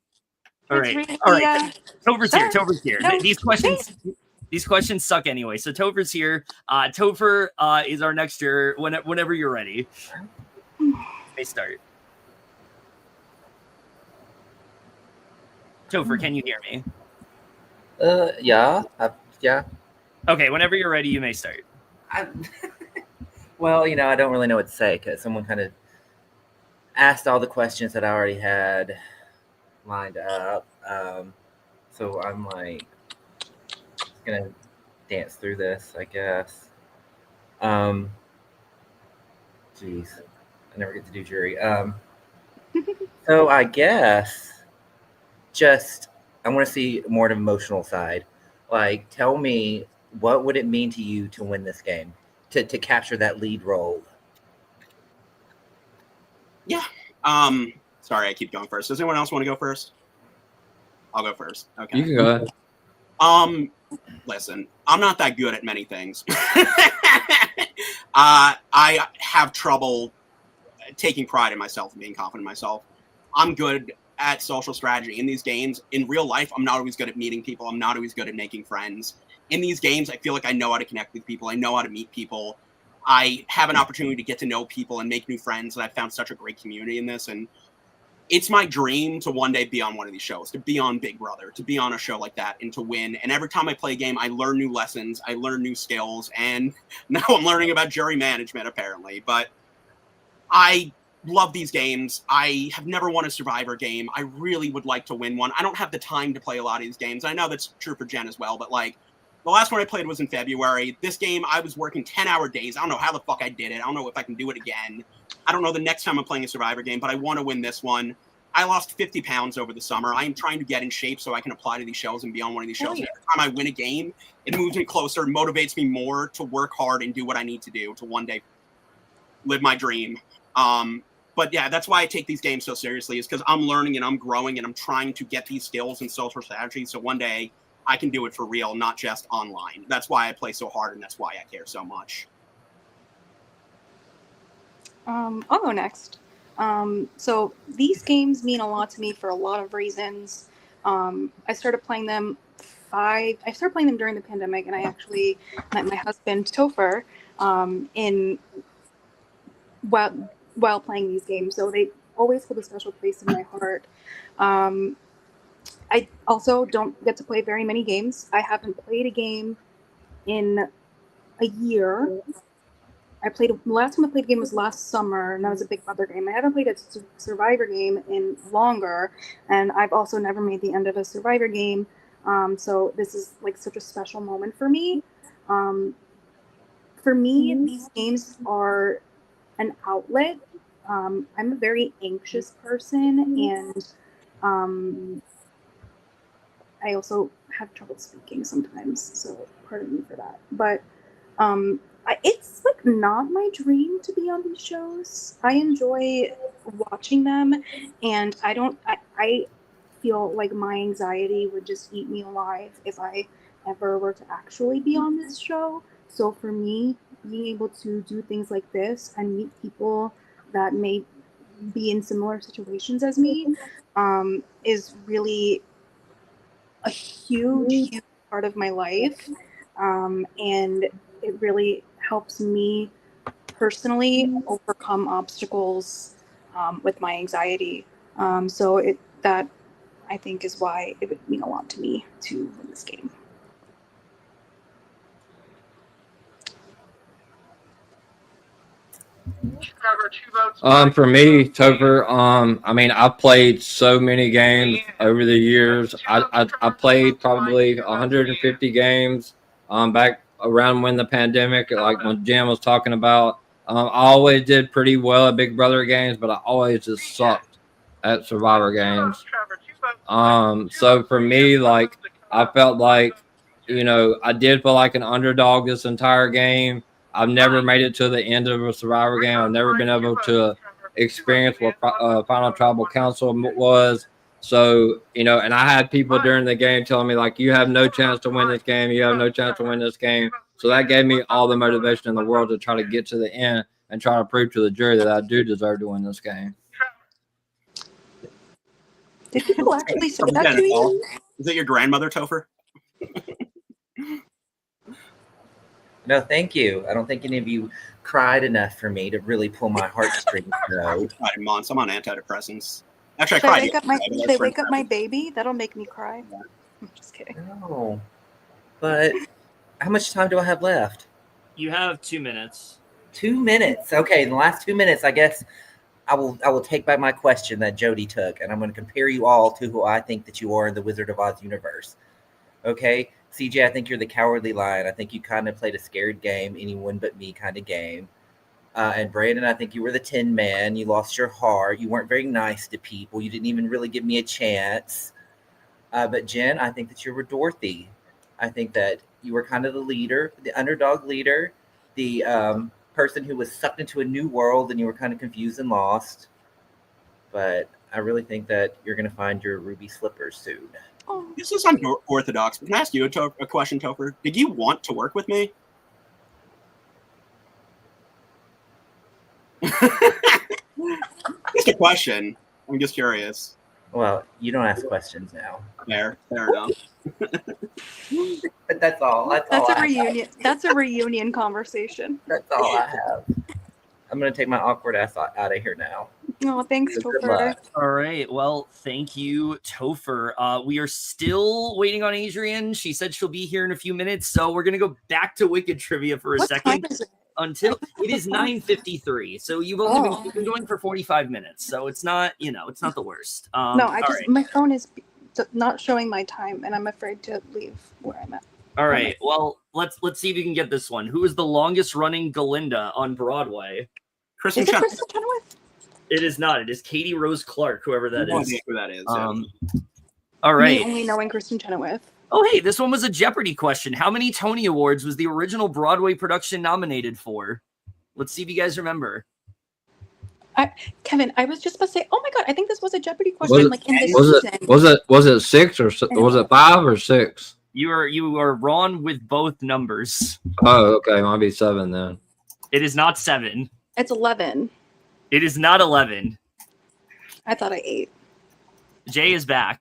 All It's right. really, All right. Tover's here. No, These questions suck anyway. So Topher's here. Topher is our next juror. Whenever you're ready, you may start. Topher, can you hear me? Yeah. Yeah. Okay, whenever you're ready, you may start. Well, I don't really know what to say because someone kind of asked all the questions that I already had lined up. So I'm like gonna dance through this, I guess. Jeez, I never get to do jury. So I guess I want to see more of an emotional side. Like, tell me, what would it mean to you to win this game, to capture that lead role? Yeah. Sorry, I keep going first. Does anyone else want to go first? I'll go first. Okay. You can go ahead. Listen, I'm not that good at many things. I have trouble taking pride in myself and being confident in myself. I'm good at social strategy in these games. In real life, I'm not always good at meeting people. I'm not always good at making friends. In these games, I feel like I know how to connect with people. I know how to meet people. I have an opportunity to get to know people and make new friends, and I found such a great community in this. And it's my dream to one day be on one of these shows, to be on Big Brother, to be on a show like that and to win. And every time I play a game, I learn new lessons, I learn new skills, and now I'm learning about jury management, apparently. But I love these games. I have never won a Survivor game. I really would like to win one. I don't have the time to play a lot of these games. I know that's true for Jen as well, but like, the last one I played was in February. This game, I was working 10-hour days. I don't know how the fuck I did it. I don't know if I can do it again. I don't know the next time I'm playing a Survivor game, but I want to win this one. I lost 50 pounds over the summer. I am trying to get in shape so I can apply to these shows and be on one of these shows. Oh, yeah. Every time I win a game, it moves me closer, motivates me more to work hard and do what I need to do to one day live my dream. But yeah, that's why I take these games so seriously, is because I'm learning and I'm growing and I'm trying to get these skills and social strategy so one day I can do it for real, not just online. That's why I play so hard, and that's why I care so much. I'll go next. So these games mean a lot to me for a lot of reasons. I started playing them during the pandemic, and I actually met my husband Topher while playing these games. So they always hold a special place in my heart. I also don't get to play very many games. I haven't played a game in a year. The last time I played a game was last summer, and that was a Big Brother game. I haven't played a Survivor game in longer, and I've also never made the end of a Survivor game. So this is like such a special moment for me. For me, these games are an outlet. I'm a very anxious person, and I also have trouble speaking sometimes, so pardon me for that. But it's like not my dream to be on these shows. I enjoy watching them, and I feel like my anxiety would just eat me alive if I ever were to actually be on this show. So for me, being able to do things like this and meet people that may be in similar situations as me is really a huge part of my life, and it really helps me personally overcome obstacles with my anxiety. So that I think is why it would mean a lot to me to win this game. For me, Topher, I mean, I've played so many games over the years. I played probably 150 games back around when the pandemic, like when Jen was talking about. I always did pretty well at Big Brother games, but I always just sucked at Survivor games. So for me, like, I felt like, I did feel like an underdog this entire game. I've never made it to the end of a Survivor game. I've never been able to experience what Final Tribal Council was. So, and I had people during the game telling me, like, you have no chance to win this game. You have no chance to win this game. So that gave me all the motivation in the world to try to get to the end and try to prove to the jury that I do deserve to win this game. Did people actually say that to you? Is it your grandmother, Topher? No, thank you. I don't think any of you cried enough for me to really pull my heartstrings. I cried in months. I'm on antidepressants. Actually, Should I wake up my baby? That'll make me cry. I'm just kidding. No, but how much time do I have left? You have 2 minutes. 2 minutes. Okay, in the last 2 minutes, I guess I will take back my question that Jody took, and I'm going to compare you all to who I think that you are in the Wizard of Oz universe. Okay, CJ, I think you're the Cowardly Lion. I think you kind of played a scared game, anyone but me kind of game. And Brandon, I think you were the Tin Man. You lost your heart. You weren't very nice to people. You didn't even really give me a chance. But Jen, I think that you were Dorothy. I think that you were kind of the leader, the underdog leader, the person who was sucked into a new world, and you were kind of confused and lost. But I really think that you're going to find your ruby slippers soon. This is unorthodox, but can I ask you a question, Topher? Did you want to work with me? Just a question. I'm just curious. Well, you don't ask questions now. Fair enough. But that's all. That's all That's a I reunion. That's a reunion conversation. That's all I have. I'm gonna take my awkward ass out of here now. Oh, thanks, So good Topher. luck. All right. Well, thank you, Topher. We are still waiting on Adrian. She said she'll be here in a few minutes, so we're gonna go back to Wicked Trivia for a What second time is it? until it is 9:53. So you've only been going for 45 minutes, so it's not it's not the worst. No, all right. my phone is not showing my time, and I'm afraid to leave where I'm at. All right. Well, let's see if you can get this one. Who is the longest running Galinda on Broadway? Kristen Is it Chenoweth. Kristen Chenoweth? It is not. It is Katie Rose Clark, whoever that No is. idea who that is. All right. Me only knowing Kristen Chenoweth. Oh, hey, this one was a Jeopardy question. How many Tony Awards was the original Broadway production nominated for? Let's see if you guys remember. Kevin, I was just about to say, oh my god, I think this was a Jeopardy Was question it, like in this was season. it 6 or was it 5 or 6? You are wrong with both numbers. Oh, okay, might be 7 then. It is not 7. It's 11. It is not 11. I thought I 8. Jay is back.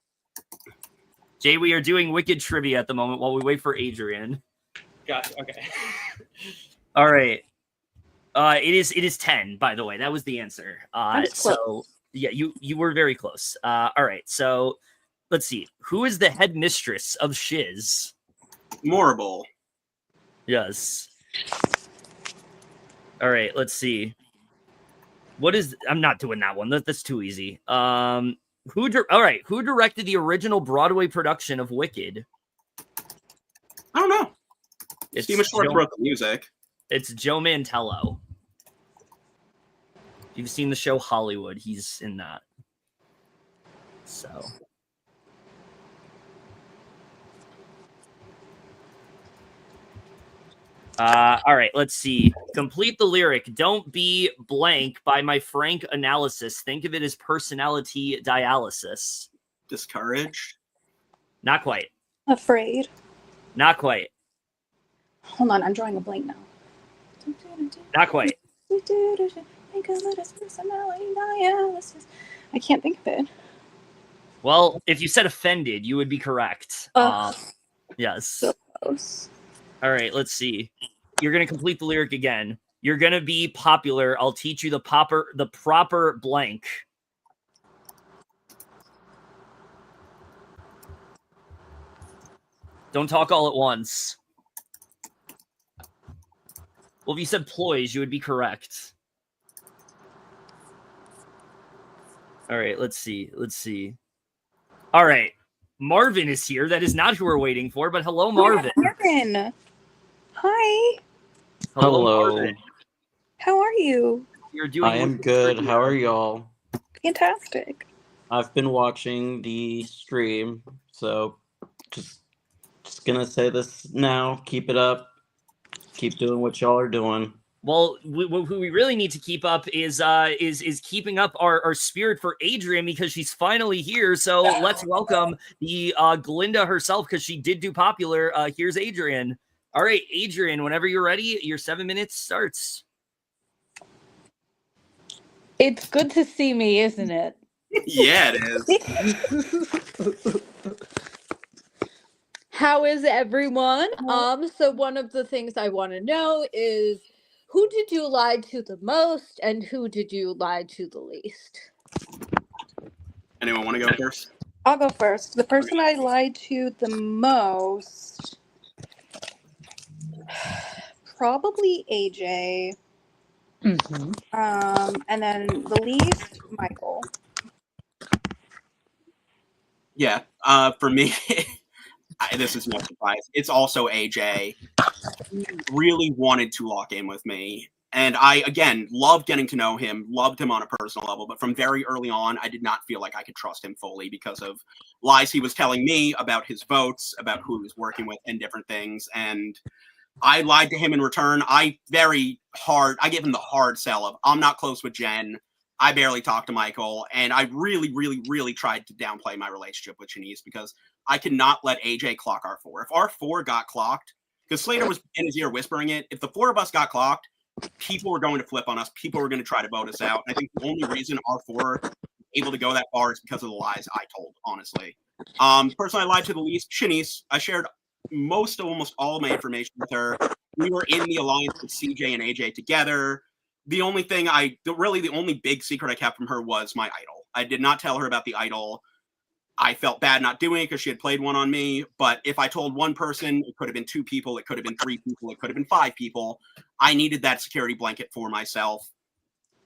Jay, we are doing Wicked Trivia at the moment while we wait for Adrian. Gotcha. Okay. All right. It is 10, by the way. That was the answer. So yeah, you were very close. All right. So let's see. Who is the headmistress of Shiz? Morrible. Yes. All right, let's see. I'm not doing that one. That's too easy. All right, who directed the original Broadway production of Wicked? I don't know. It's Steven Short Joe- wrote the music. It's Joe Mantello. If you've seen the show Hollywood, he's in that. So. All right, let's see. Complete the lyric. Don't be blank by my frank analysis. Think of it as personality dialysis. Discouraged. Not quite. Afraid. Not quite. Hold on, I'm drawing a blank now. Not quite. Think of it as personality dialysis. I can't think of it. Well, if you said offended, you would be correct. Yes. So close. All right, let's see. You're going to complete the lyric again. You're going to be popular. I'll teach you the proper blank. Don't talk all at once. Well, if you said ploys, you would be correct. All right, let's see. All right. Marvin is here. That is not who we're waiting for, but hello, Marvin. Marvin. Hi. Hello. Marvin. How are you? You're doing I am good. How are y'all? Fantastic. I've been watching the stream, so just gonna say this now. Keep it up. Keep doing what y'all are doing. Well, what we really need to keep up is keeping up our spirit for Adrian because she's finally here. So let's welcome the Galinda herself because she did do popular. Here's Adrian. All right, Adrian, whenever you're ready, your 7 minutes starts. It's good to see me, isn't it? Yeah, it is. How is everyone? So one of the things I want to know is who did you lie to the most and who did you lie to the least? Anyone want to go first? I'll go first. The person I lied to the most, probably AJ. And then the least, Michael. Yeah. For me, this is no surprise. It's also AJ. He really wanted to lock in with me. And I, again, loved getting to know him, loved him on a personal level. But from very early on, I did not feel like I could trust him fully because of lies he was telling me about his votes, about who he was working with, and different things. And I lied to him in return. I gave him the hard sell of, I'm not close with Jen. I barely talked to Michael. And I really, really, really tried to downplay my relationship with Shanice because I cannot let AJ clock R4. If R4 got clocked, because Slater was in his ear whispering it, if the 4 of us got clocked, people were going to flip on us. People were going to try to vote us out. I think the only reason R4 was able to go that far is because of the lies I told, honestly. Person I lied to the least, Shanice. I shared almost all my information with her. We were in the alliance with CJ and AJ together. The only thing the only big secret I kept from her was my idol. I did not tell her about the idol. I felt bad not doing it because she had played one on me. But if I told one person, it could have been 2 people, it could have been 3 people, it could have been 5 people. I needed that security blanket for myself.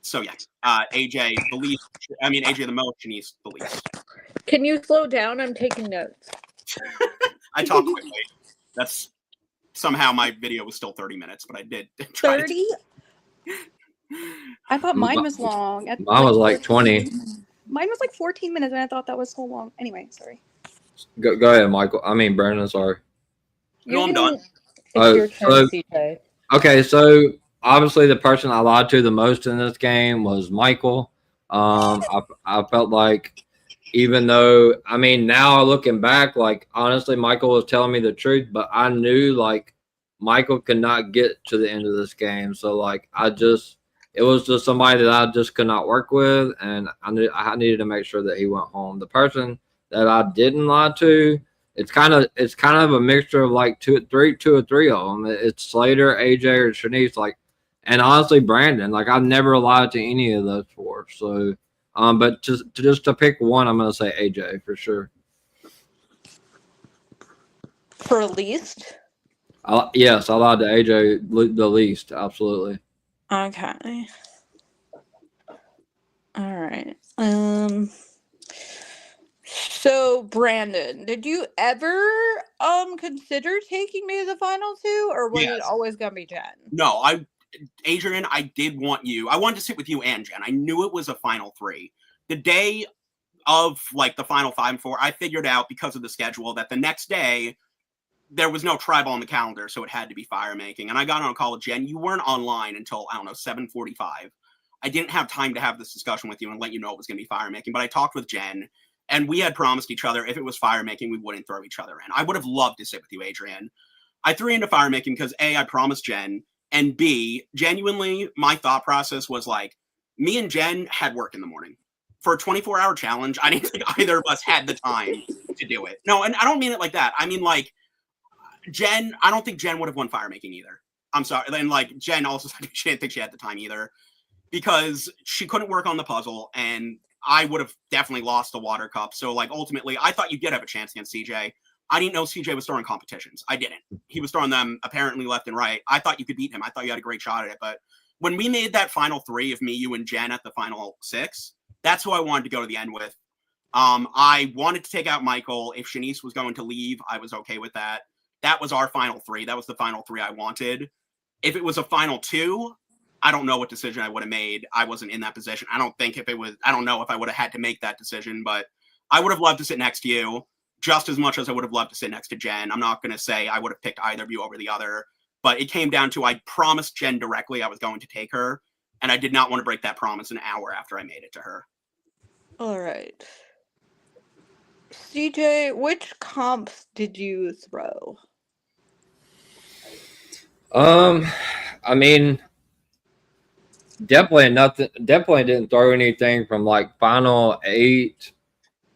So yeah, AJ the least. I mean AJ the most, Shanice the least. Can you slow down? I'm taking notes. I talk quickly. That's somehow my video was still 30 minutes, but I did try 30? I thought mine was long. Mine was like 20. Mine was like 14 minutes, and I thought that was so long. Anyway, sorry. Go ahead, Michael. I mean, Brandon, sorry. No, I'm done. It's your turn, CJ. Okay, so obviously the person I lied to the most in this game was Michael. I felt like, even though, I mean, now looking back, like, honestly, Michael was telling me the truth, but I knew, like, Michael could not get to the end of this game. So, like, it was just somebody that I just could not work with, and I needed to make sure that he went home. The person that I didn't lie to, it's kind of a mixture of like two or three of them. It's Slater, AJ, or Shanice, like, and honestly Brandon. Like, I've never lied to any of those 4. So, but just to pick one, I'm gonna say AJ for sure. For least? Yes, I lied to AJ the least, absolutely. Okay. All right. So Brandon, did you ever consider taking me to the final 2, or was it always gonna be Jen? No, Adrian, I did want you. I wanted to sit with you and Jen. I knew it was a final 3. The day of like the final 5 and 4, I figured out because of the schedule that the next day there was no tribal on the calendar, so it had to be fire making. And I got on a call with Jen. You weren't online until, I don't know, 7:45. I didn't have time to have this discussion with you and let you know it was going to be fire making, but I talked with Jen, and we had promised each other if it was fire making, we wouldn't throw each other in. I would have loved to sit with you, Adrian. I threw into fire making because A, I promised Jen, and B, genuinely, my thought process was like, me and Jen had work in the morning. For a 24-hour challenge, I didn't think either of us had the time to do it. No, and I don't mean it like that. I mean, like, Jen, I don't think Jen would have won fire making either. I'm sorry. And like Jen also said she didn't think she had the time either because she couldn't work on the puzzle, and I would have definitely lost the water cup. So like ultimately, I thought you did have a chance against CJ. I didn't know CJ was throwing competitions. I didn't. He was throwing them apparently left and right. I thought you could beat him. I thought you had a great shot at it. But when we made that final 3 of me, you, and Jen at the final 6, that's who I wanted to go to the end with. I wanted to take out Michael. If Shanice was going to leave, I was okay with that. That was our final 3. That was the final 3 I wanted. If it was a final 2, I don't know what decision I would have made. I wasn't in that position. I don't know if I would have had to make that decision, but I would have loved to sit next to you just as much as I would have loved to sit next to Jen. I'm not going to say I would have picked either of you over the other, but it came down to I promised Jen directly I was going to take her, and I did not want to break that promise an hour after I made it to her. All right. CJ, which comps did you throw? I mean, definitely nothing. Definitely didn't throw anything from like final 8,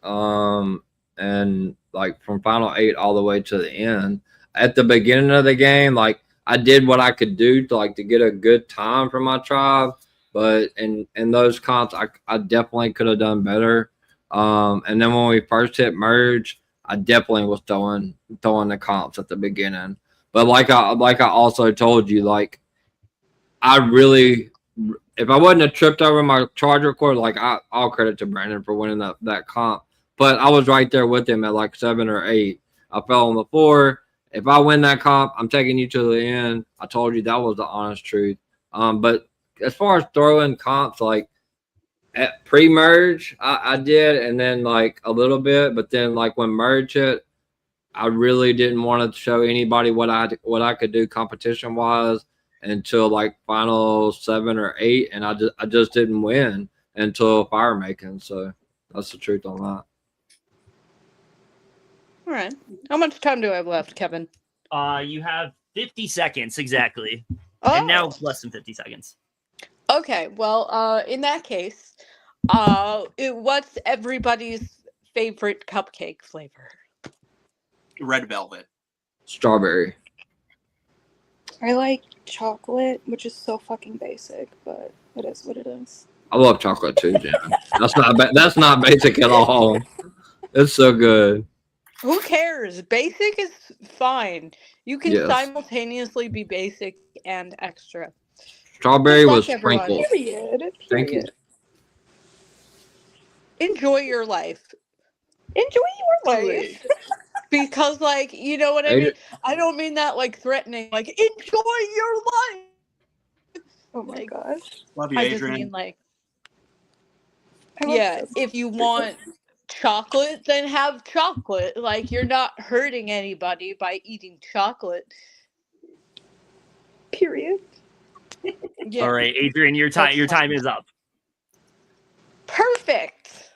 and like from final 8 all the way to the end. At the beginning of the game, like I did what I could do to get a good time for my tribe, but in those comps, I definitely could have done better. And then when we first hit merge, I definitely was throwing the comps at the beginning. But like I also told you, like I really, if I wouldn't have tripped over my charger cord, like I'll credit to Brandon for winning that comp. But I was right there with him at like 7 or 8. I fell on the floor. If I win that comp, I'm taking you to the end. I told you that was the honest truth. But as far as throwing comps, like at pre-merge, I did, and then like a little bit, but then like when merge hit, I really didn't want to show anybody what I could do competition wise until like final 7 or 8, and I just didn't win until fire making. So that's the truth on that. All right. How much time do I have left, Kevin? You have 50 seconds exactly. And now Oh. less than 50 seconds. Okay. Well, in that case, what's everybody's favorite cupcake flavor? Red velvet. Strawberry. I like chocolate, which is so fucking basic, but it is what it is. I love chocolate too, Jen. That's not basic at all. It's so good. Who cares? Basic is fine. You can Yes. simultaneously be basic and extra. Strawberry Good luck, was everyone. sprinkled. Period. Thank you. Enjoy your life. Enjoy your life. Because, like, you know what I mean? I don't mean that like threatening. Like, enjoy your life. Oh my gosh. Love you, I just Adrian. mean like, I love yeah. this. If you want chocolate, then have chocolate. Like, you're not hurting anybody by eating chocolate. Period. Yeah. All right, Adrian, your time is up. Perfect.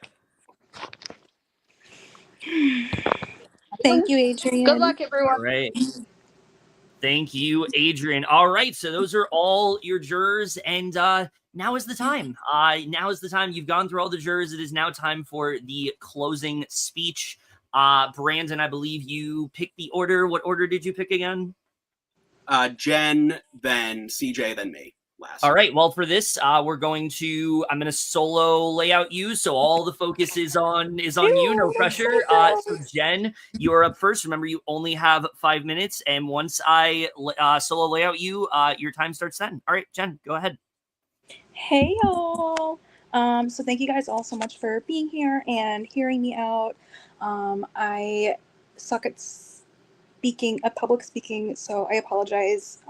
Thank you, Adrian. Good luck, everyone. All right. Thank you, Adrian. All right, so those are all your jurors, and now is the time. Now is the time. You've gone through all the jurors. It is now time for the closing speech. Brandon, I believe you picked the order. What order did you pick again? Jen, then CJ, then me. Last. All right. Well, for this, I'm going to solo layout you, so all the focus is on you. No pressure. So Jen, you are up first. Remember, you only have 5 minutes, and once I solo layout you, your time starts then. All right, Jen, go ahead. Hey y'all. So thank you guys all so much for being here and hearing me out. I suck at public speaking, so I apologize.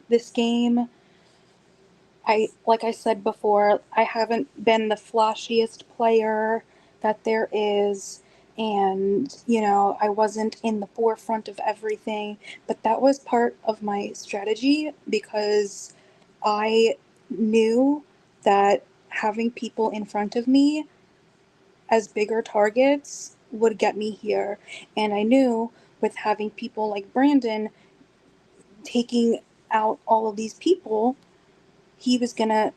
This game, like I said before, I haven't been the flashiest player that there is, and I wasn't in the forefront of everything, but that was part of my strategy because I knew that having people in front of me as bigger targets would get me here, and I knew with having people like Brandon taking out all of these people, he was gonna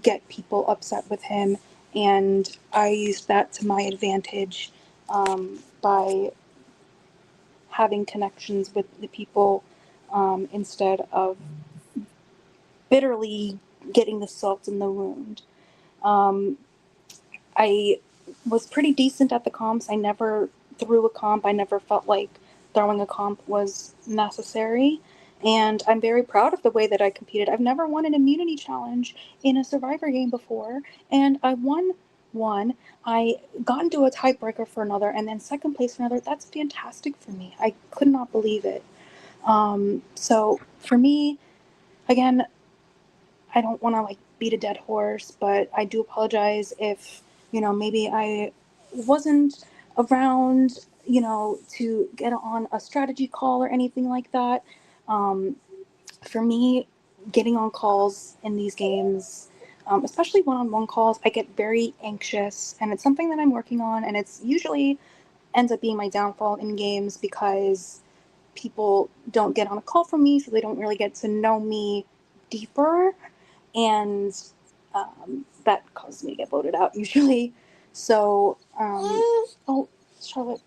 get people upset with him, and I used that to my advantage by having connections with the people instead of bitterly getting the salt in the wound. I was pretty decent at the comps. I never threw a comp. I never felt like throwing a comp was necessary. And I'm very proud of the way that I competed. I've never won an immunity challenge in a Survivor game before, and I won one. I got into a tiebreaker for another, and then second place for another. That's fantastic for me. I could not believe it. So for me, again, I don't want to beat a dead horse, but I do apologize if maybe I wasn't around to get on a strategy call or anything like that. For me, getting on calls in these games, especially one-on-one calls, I get very anxious, and it's something that I'm working on, and it's usually ends up being my downfall in games because people don't get on a call from me, so they don't really get to know me deeper, and that causes me to get voted out usually. So, oh, Charlotte.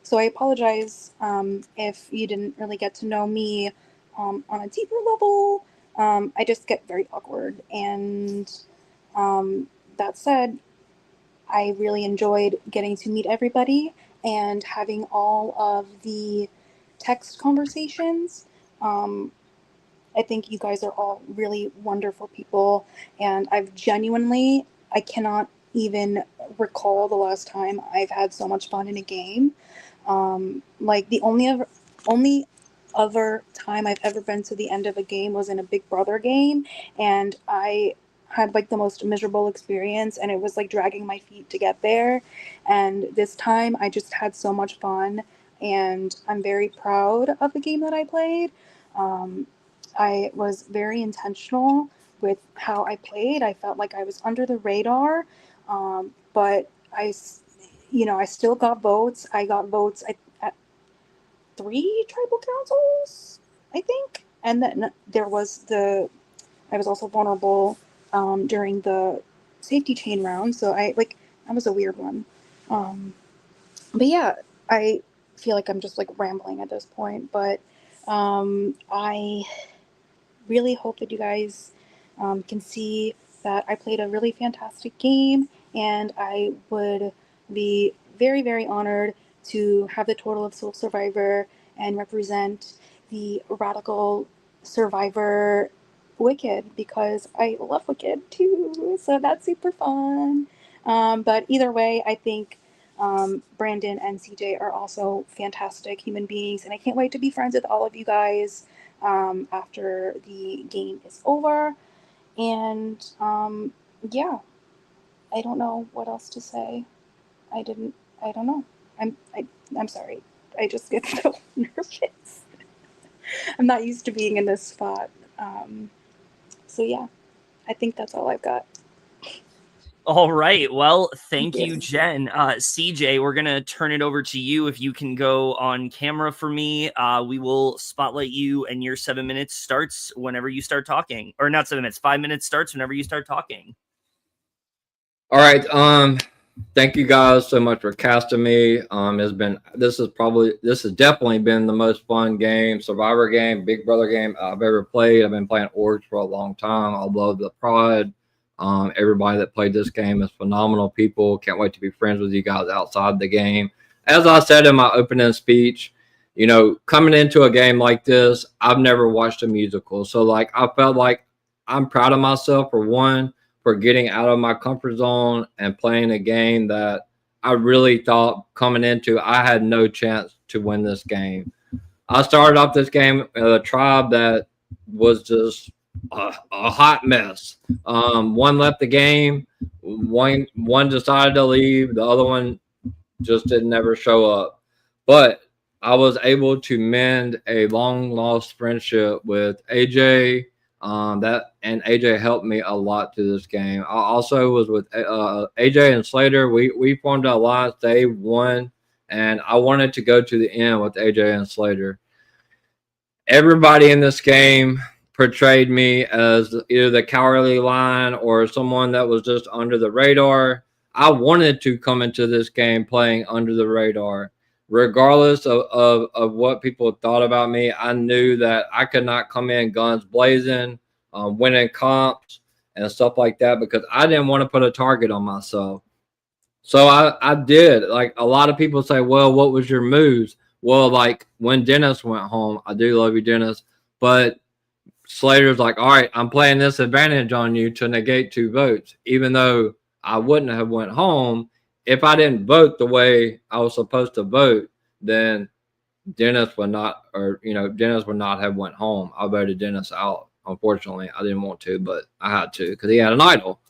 So I apologize if you didn't really get to know me on a deeper level. I just get very awkward. And that said, I really enjoyed getting to meet everybody and having all of the text conversations. I think you guys are all really wonderful people, and I cannot even recall the last time I've had so much fun in a game. The only other time I've ever been to the end of a game was in a Big Brother game, and I had the most miserable experience, and it was dragging my feet to get there. And this time I just had so much fun, and I'm very proud of the game that I played. I was very intentional with how I played. I felt like I was under the radar, but I still got votes. I got votes at 3 tribal councils, I think. And then there was I was also vulnerable during the safety chain round. So that was a weird one. But yeah, I feel like I'm just like rambling at this point, but I really hope that you guys can see that I played a really fantastic game, and I would be very, very honored to have the total of Soul Survivor and represent the radical survivor Wicked, because I love Wicked too. So that's super fun. But either way, I think Brandon and CJ are also fantastic human beings, and I can't wait to be friends with all of you guys after the game is over. And yeah, I don't know what else to say. I don't know. I'm sorry. I just get so nervous. I'm not used to being in this spot. So yeah, I think that's all I've got. All right. Well, thank you, Yes. Jen. CJ, we're going to turn it over to you. If you can go on camera for me, we will spotlight you, and your 7 minutes starts whenever you start talking. Or not 7 minutes, 5 minutes starts whenever you start talking. All right. Thank you guys so much for casting me. This has definitely been the most fun game, Survivor game, Big Brother game I've ever played. I've been playing Orgs for a long time. I love the pride. Everybody that played this game is phenomenal people. Can't wait to be friends with you guys outside the game. As I said in my opening speech, coming into a game like this, I've never watched a musical. So I felt like I'm proud of myself for getting out of my comfort zone and playing a game that I really thought coming into, I had no chance to win this game. I started off this game with a tribe that was just a hot mess. One left the game. One decided to leave. The other one just didn't ever show up. But I was able to mend a long lost friendship with AJ. And AJ helped me a lot through this game. I also was with AJ and Slater. We formed an alliance. They won, and I wanted to go to the end with AJ and Slater. Everybody in this game portrayed me as either the cowardly lion or someone that was just under the radar. I wanted to come into this game playing under the radar. Regardless of what people thought about me, I knew that I could not come in guns blazing, winning comps and stuff like that, because I didn't want to put a target on myself. So I did. Like, a lot of people say, well, what was your moves? Well, like when Dennis went home, I do love you, Dennis, but Slater's like, all right, I'm playing this advantage on you to negate 2 votes, even though I wouldn't have went home. If I didn't vote the way I was supposed to vote, then Dennis would not have went home. I voted Dennis out. Unfortunately, I didn't want to, but I had to because he had an idol.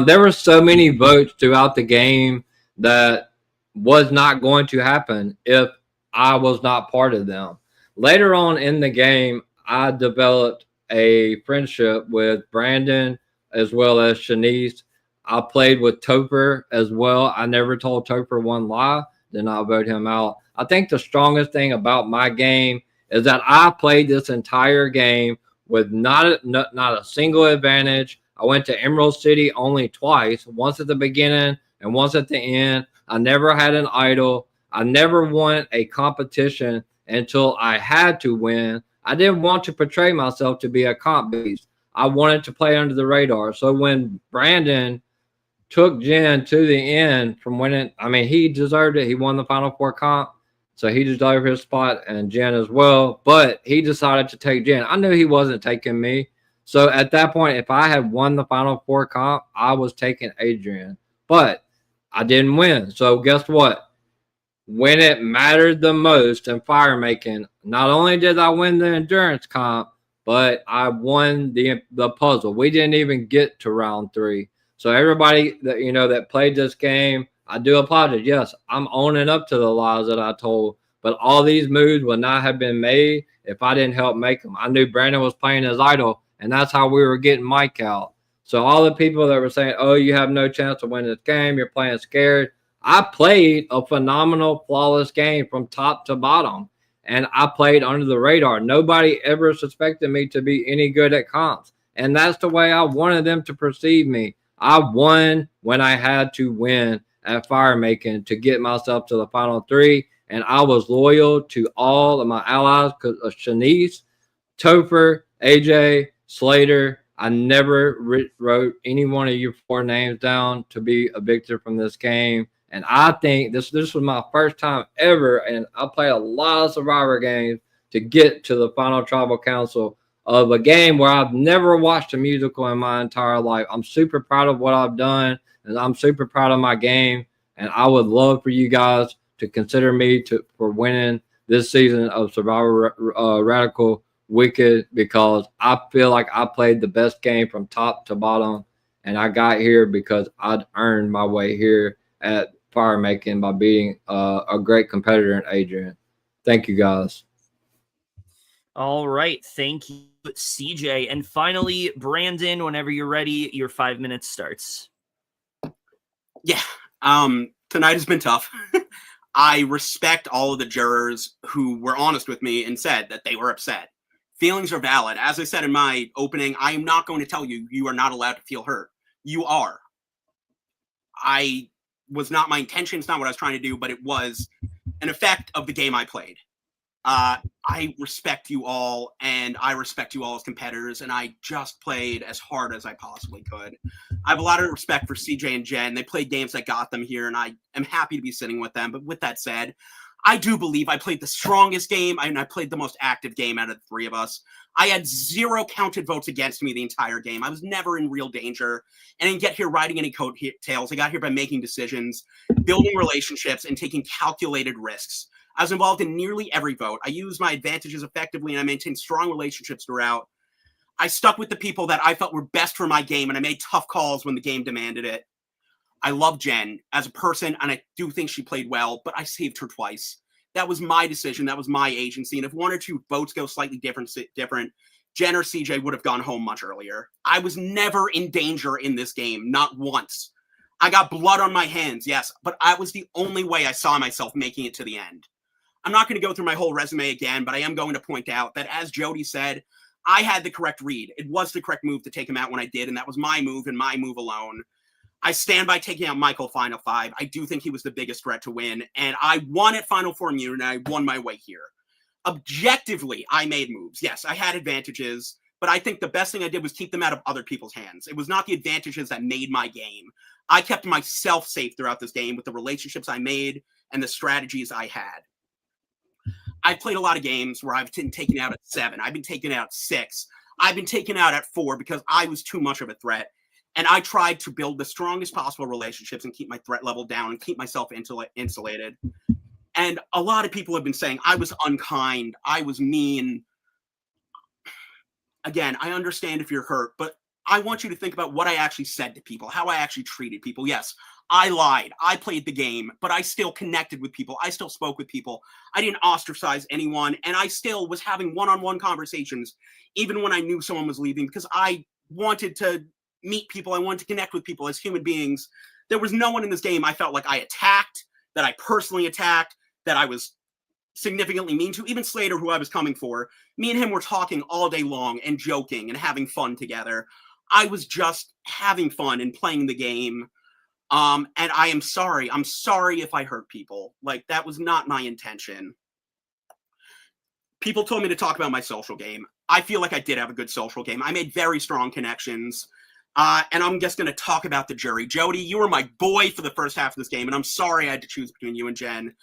There were so many votes throughout the game that was not going to happen if I was not part of them. Later on in the game, I developed a friendship with Brandon as well as Shanice. I played with Topher as well. I never told Topher one lie. Then I vote him out. I think the strongest thing about my game is that I played this entire game with not a single advantage. I went to Emerald City only twice, once at the beginning and once at the end. I never had an idol. I never won a competition until I had to win. I didn't want to portray myself to be a comp beast. I wanted to play under the radar. So when Brandon took Jen to the end from winning, I mean, he deserved it. He won the Final Four comp, so he deserved his spot, and Jen as well. But he decided to take Jen. I knew he wasn't taking me. So at that point, if I had won the Final Four comp, I was taking Adrian. But I didn't win. So guess what? When it mattered the most in fire making, not only did I win the endurance comp, but I won the puzzle. We didn't even get to round 3. So everybody that played this game, I do apologize. Yes, I'm owning up to the lies that I told, but all these moves would not have been made if I didn't help make them. I knew Brandon was playing his idol, and that's how we were getting Mike out. So all the people that were saying, oh, you have no chance to win this game, you're playing scared, I played a phenomenal, flawless game from top to bottom, and I played under the radar. Nobody ever suspected me to be any good at comps, and that's the way I wanted them to perceive me. I won when I had to win at Firemaking to get myself to the final three, and I was loyal to all of my allies because of Shanice, Topher, AJ, Slater. I never wrote any one of your 4 names down to be a victor from this game. And I think this was my first time ever, and I played a lot of Survivor games to get to the final tribal council of a game where I've never watched a musical in my entire life. I'm super proud of what I've done, and I'm super proud of my game. And I would love for you guys to consider me for winning this season of Survivor Radical Wicked, because I feel like I played the best game from top to bottom, and I got here because I'd earned my way here at Firemaking by beating a great competitor in Adrian. Thank you, guys. All right. Thank you, CJ. And finally, Brandon, whenever you're ready, your 5 minutes starts. Yeah. Tonight has been tough. I respect all of the jurors who were honest with me and said that they were upset. Feelings are valid. As I said in my opening, I am not going to tell you you are not allowed to feel hurt. You are. I was not my intention. It's not what I was trying to do, but it was an effect of the game I played. I respect you all, and I respect you all as competitors, and I just played as hard as I possibly could. I have a lot of respect for CJ and Jen. They played games that got them here, and I am happy to be sitting with them. But with that said, I do believe I played the strongest game, and I played the most active game out of the 3 of us. I had 0 counted votes against me the entire game. I was never in real danger. And I didn't get here riding any coattails. I got here by making decisions, building relationships, and taking calculated risks. I was involved in nearly every vote. I used my advantages effectively, and I maintained strong relationships throughout. I stuck with the people that I felt were best for my game, and I made tough calls when the game demanded it. I love Jen as a person, and I do think she played well, but I saved her twice. That was my decision. That was my agency. And if 1 or 2 votes go slightly different, Jen or CJ would have gone home much earlier. I was never in danger in this game, not once. I got blood on my hands, yes, but I was the only way I saw myself making it to the end. I'm not going to go through my whole resume again, but I am going to point out that, as Jody said, I had the correct read. It was the correct move to take him out when I did, and that was my move and my move alone. I stand by taking out Michael Final 5. I do think he was the biggest threat to win, and I won at Final 4 Immunity, and I won my way here. Objectively, I made moves. Yes, I had advantages, but I think the best thing I did was keep them out of other people's hands. It was not the advantages that made my game. I kept myself safe throughout this game with the relationships I made and the strategies I had. I've played a lot of games where I've been taken out at 7. I've been taken out at 6. I've been taken out at 4 because I was too much of a threat. And I tried to build the strongest possible relationships and keep my threat level down and keep myself insulated. And a lot of people have been saying I was unkind, I was mean. Again, I understand if you're hurt, but I want you to think about what I actually said to people, how I actually treated people. Yes, I lied. I played the game, but I still connected with people. I still spoke with people. I didn't ostracize anyone. And I still was having one-on-one conversations, even when I knew someone was leaving, because I wanted to meet people. I wanted to connect with people as human beings. There was no one in this game I felt like I attacked, that I personally attacked, that I was significantly mean to. Even Slater, who I was coming for, me and him were talking all day long and joking and having fun together. I was just having fun and playing the game. And I am sorry. I'm sorry if I hurt people. Like, that was not my intention. People told me to talk about my social game. I feel like I did have a good social game. I made very strong connections. And I'm just going to talk about the jury. Jody, you were my boy for the first half of this game, and I'm sorry I had to choose between you and Jen.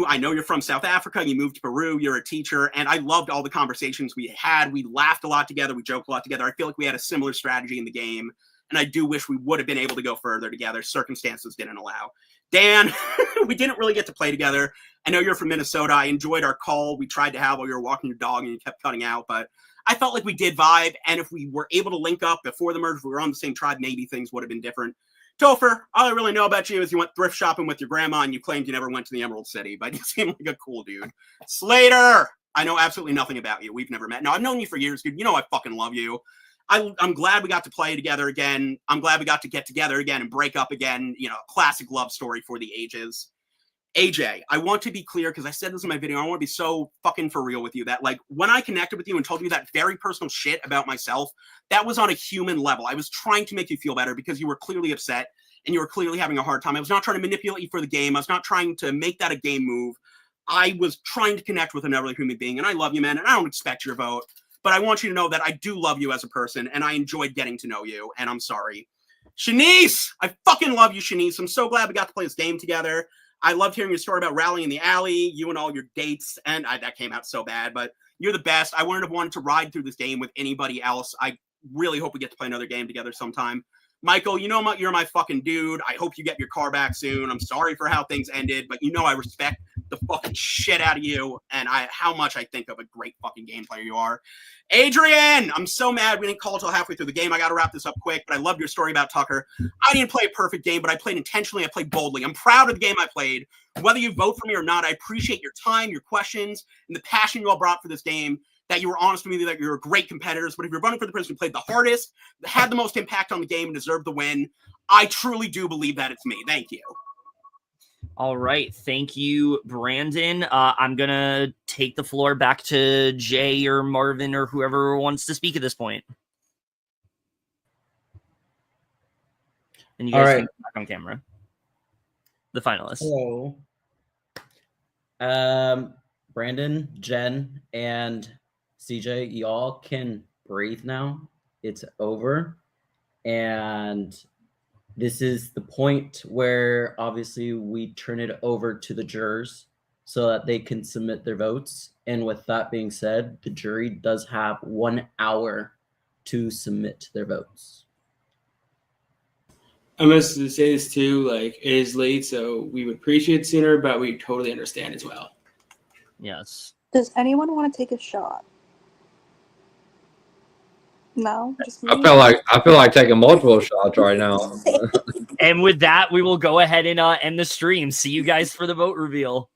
I know you're from South Africa, you moved to Peru, you're a teacher, and I loved all the conversations we had. We laughed a lot together, we joked a lot together. I feel like we had a similar strategy in the game, and I do wish we would have been able to go further together. Circumstances didn't allow. Dan, we didn't really get to play together. I know you're from Minnesota. I enjoyed our call we tried to have while you were walking your dog and you kept cutting out, but I felt like we did vibe, and if we were able to link up before the merge, if we were on the same tribe, maybe things would have been different. Topher, all I really know about you is you went thrift shopping with your grandma and you claimed you never went to the Emerald City, but you seem like a cool dude. Slater, I know absolutely nothing about you. We've never met. No, I've known you for years, dude. You know I fucking love you. I'm glad we got to play together again. I'm glad we got to get together again and break up again. You know, classic love story for the ages. AJ, I want to be clear because I said this in my video. I want to be so fucking for real with you that, like, when I connected with you and told you that very personal shit about myself, that was on a human level. I was trying to make you feel better because you were clearly upset and you were clearly having a hard time. I was not trying to manipulate you for the game. I was not trying to make that a game move. I was trying to connect with another human being, and I love you, man, and I don't expect your vote. But I want you to know that I do love you as a person, and I enjoyed getting to know you, and I'm sorry. Shanice! I fucking love you, Shanice. I'm so glad we got to play this game together. I loved hearing your story about rallying in the alley, you and all your dates, and that came out so bad, but you're the best. I wouldn't have wanted to ride through this game with anybody else. I really hope we get to play another game together sometime. Michael, you know you're my fucking dude. I hope you get your car back soon. I'm sorry for how things ended, but you know I respect the fucking shit out of you and how much I think of a great fucking game player you are. Adrian, I'm so mad we didn't call till halfway through the game. I got to wrap this up quick, but I loved your story about Tucker. I didn't play a perfect game, but I played intentionally. I played boldly. I'm proud of the game I played. Whether you vote for me or not, I appreciate your time, your questions, and the passion you all brought for this game, that you were honest with me, that you're great competitors. But if you're running for the person who played the hardest, had the most impact on the game, and deserved the win, I truly do believe that it's me. Thank you. All right. Thank you, Brandon. I'm going to take the floor back to Jay or Marvin or whoever wants to speak at this point. And you guys can come back on camera. The finalists. Hello. Brandon, Jen, and CJ, y'all can breathe now. It's over. And this is the point where obviously we turn it over to the jurors so that they can submit their votes. And with that being said, the jury does have 1 hour to submit their votes. I must say this too, like, it is late, so we would appreciate it sooner, but we totally understand as well. Yes. Does anyone want to take a shot? No, just me? I feel like taking multiple shots right now. And with that, we will go ahead and end the stream. See you guys for the vote reveal.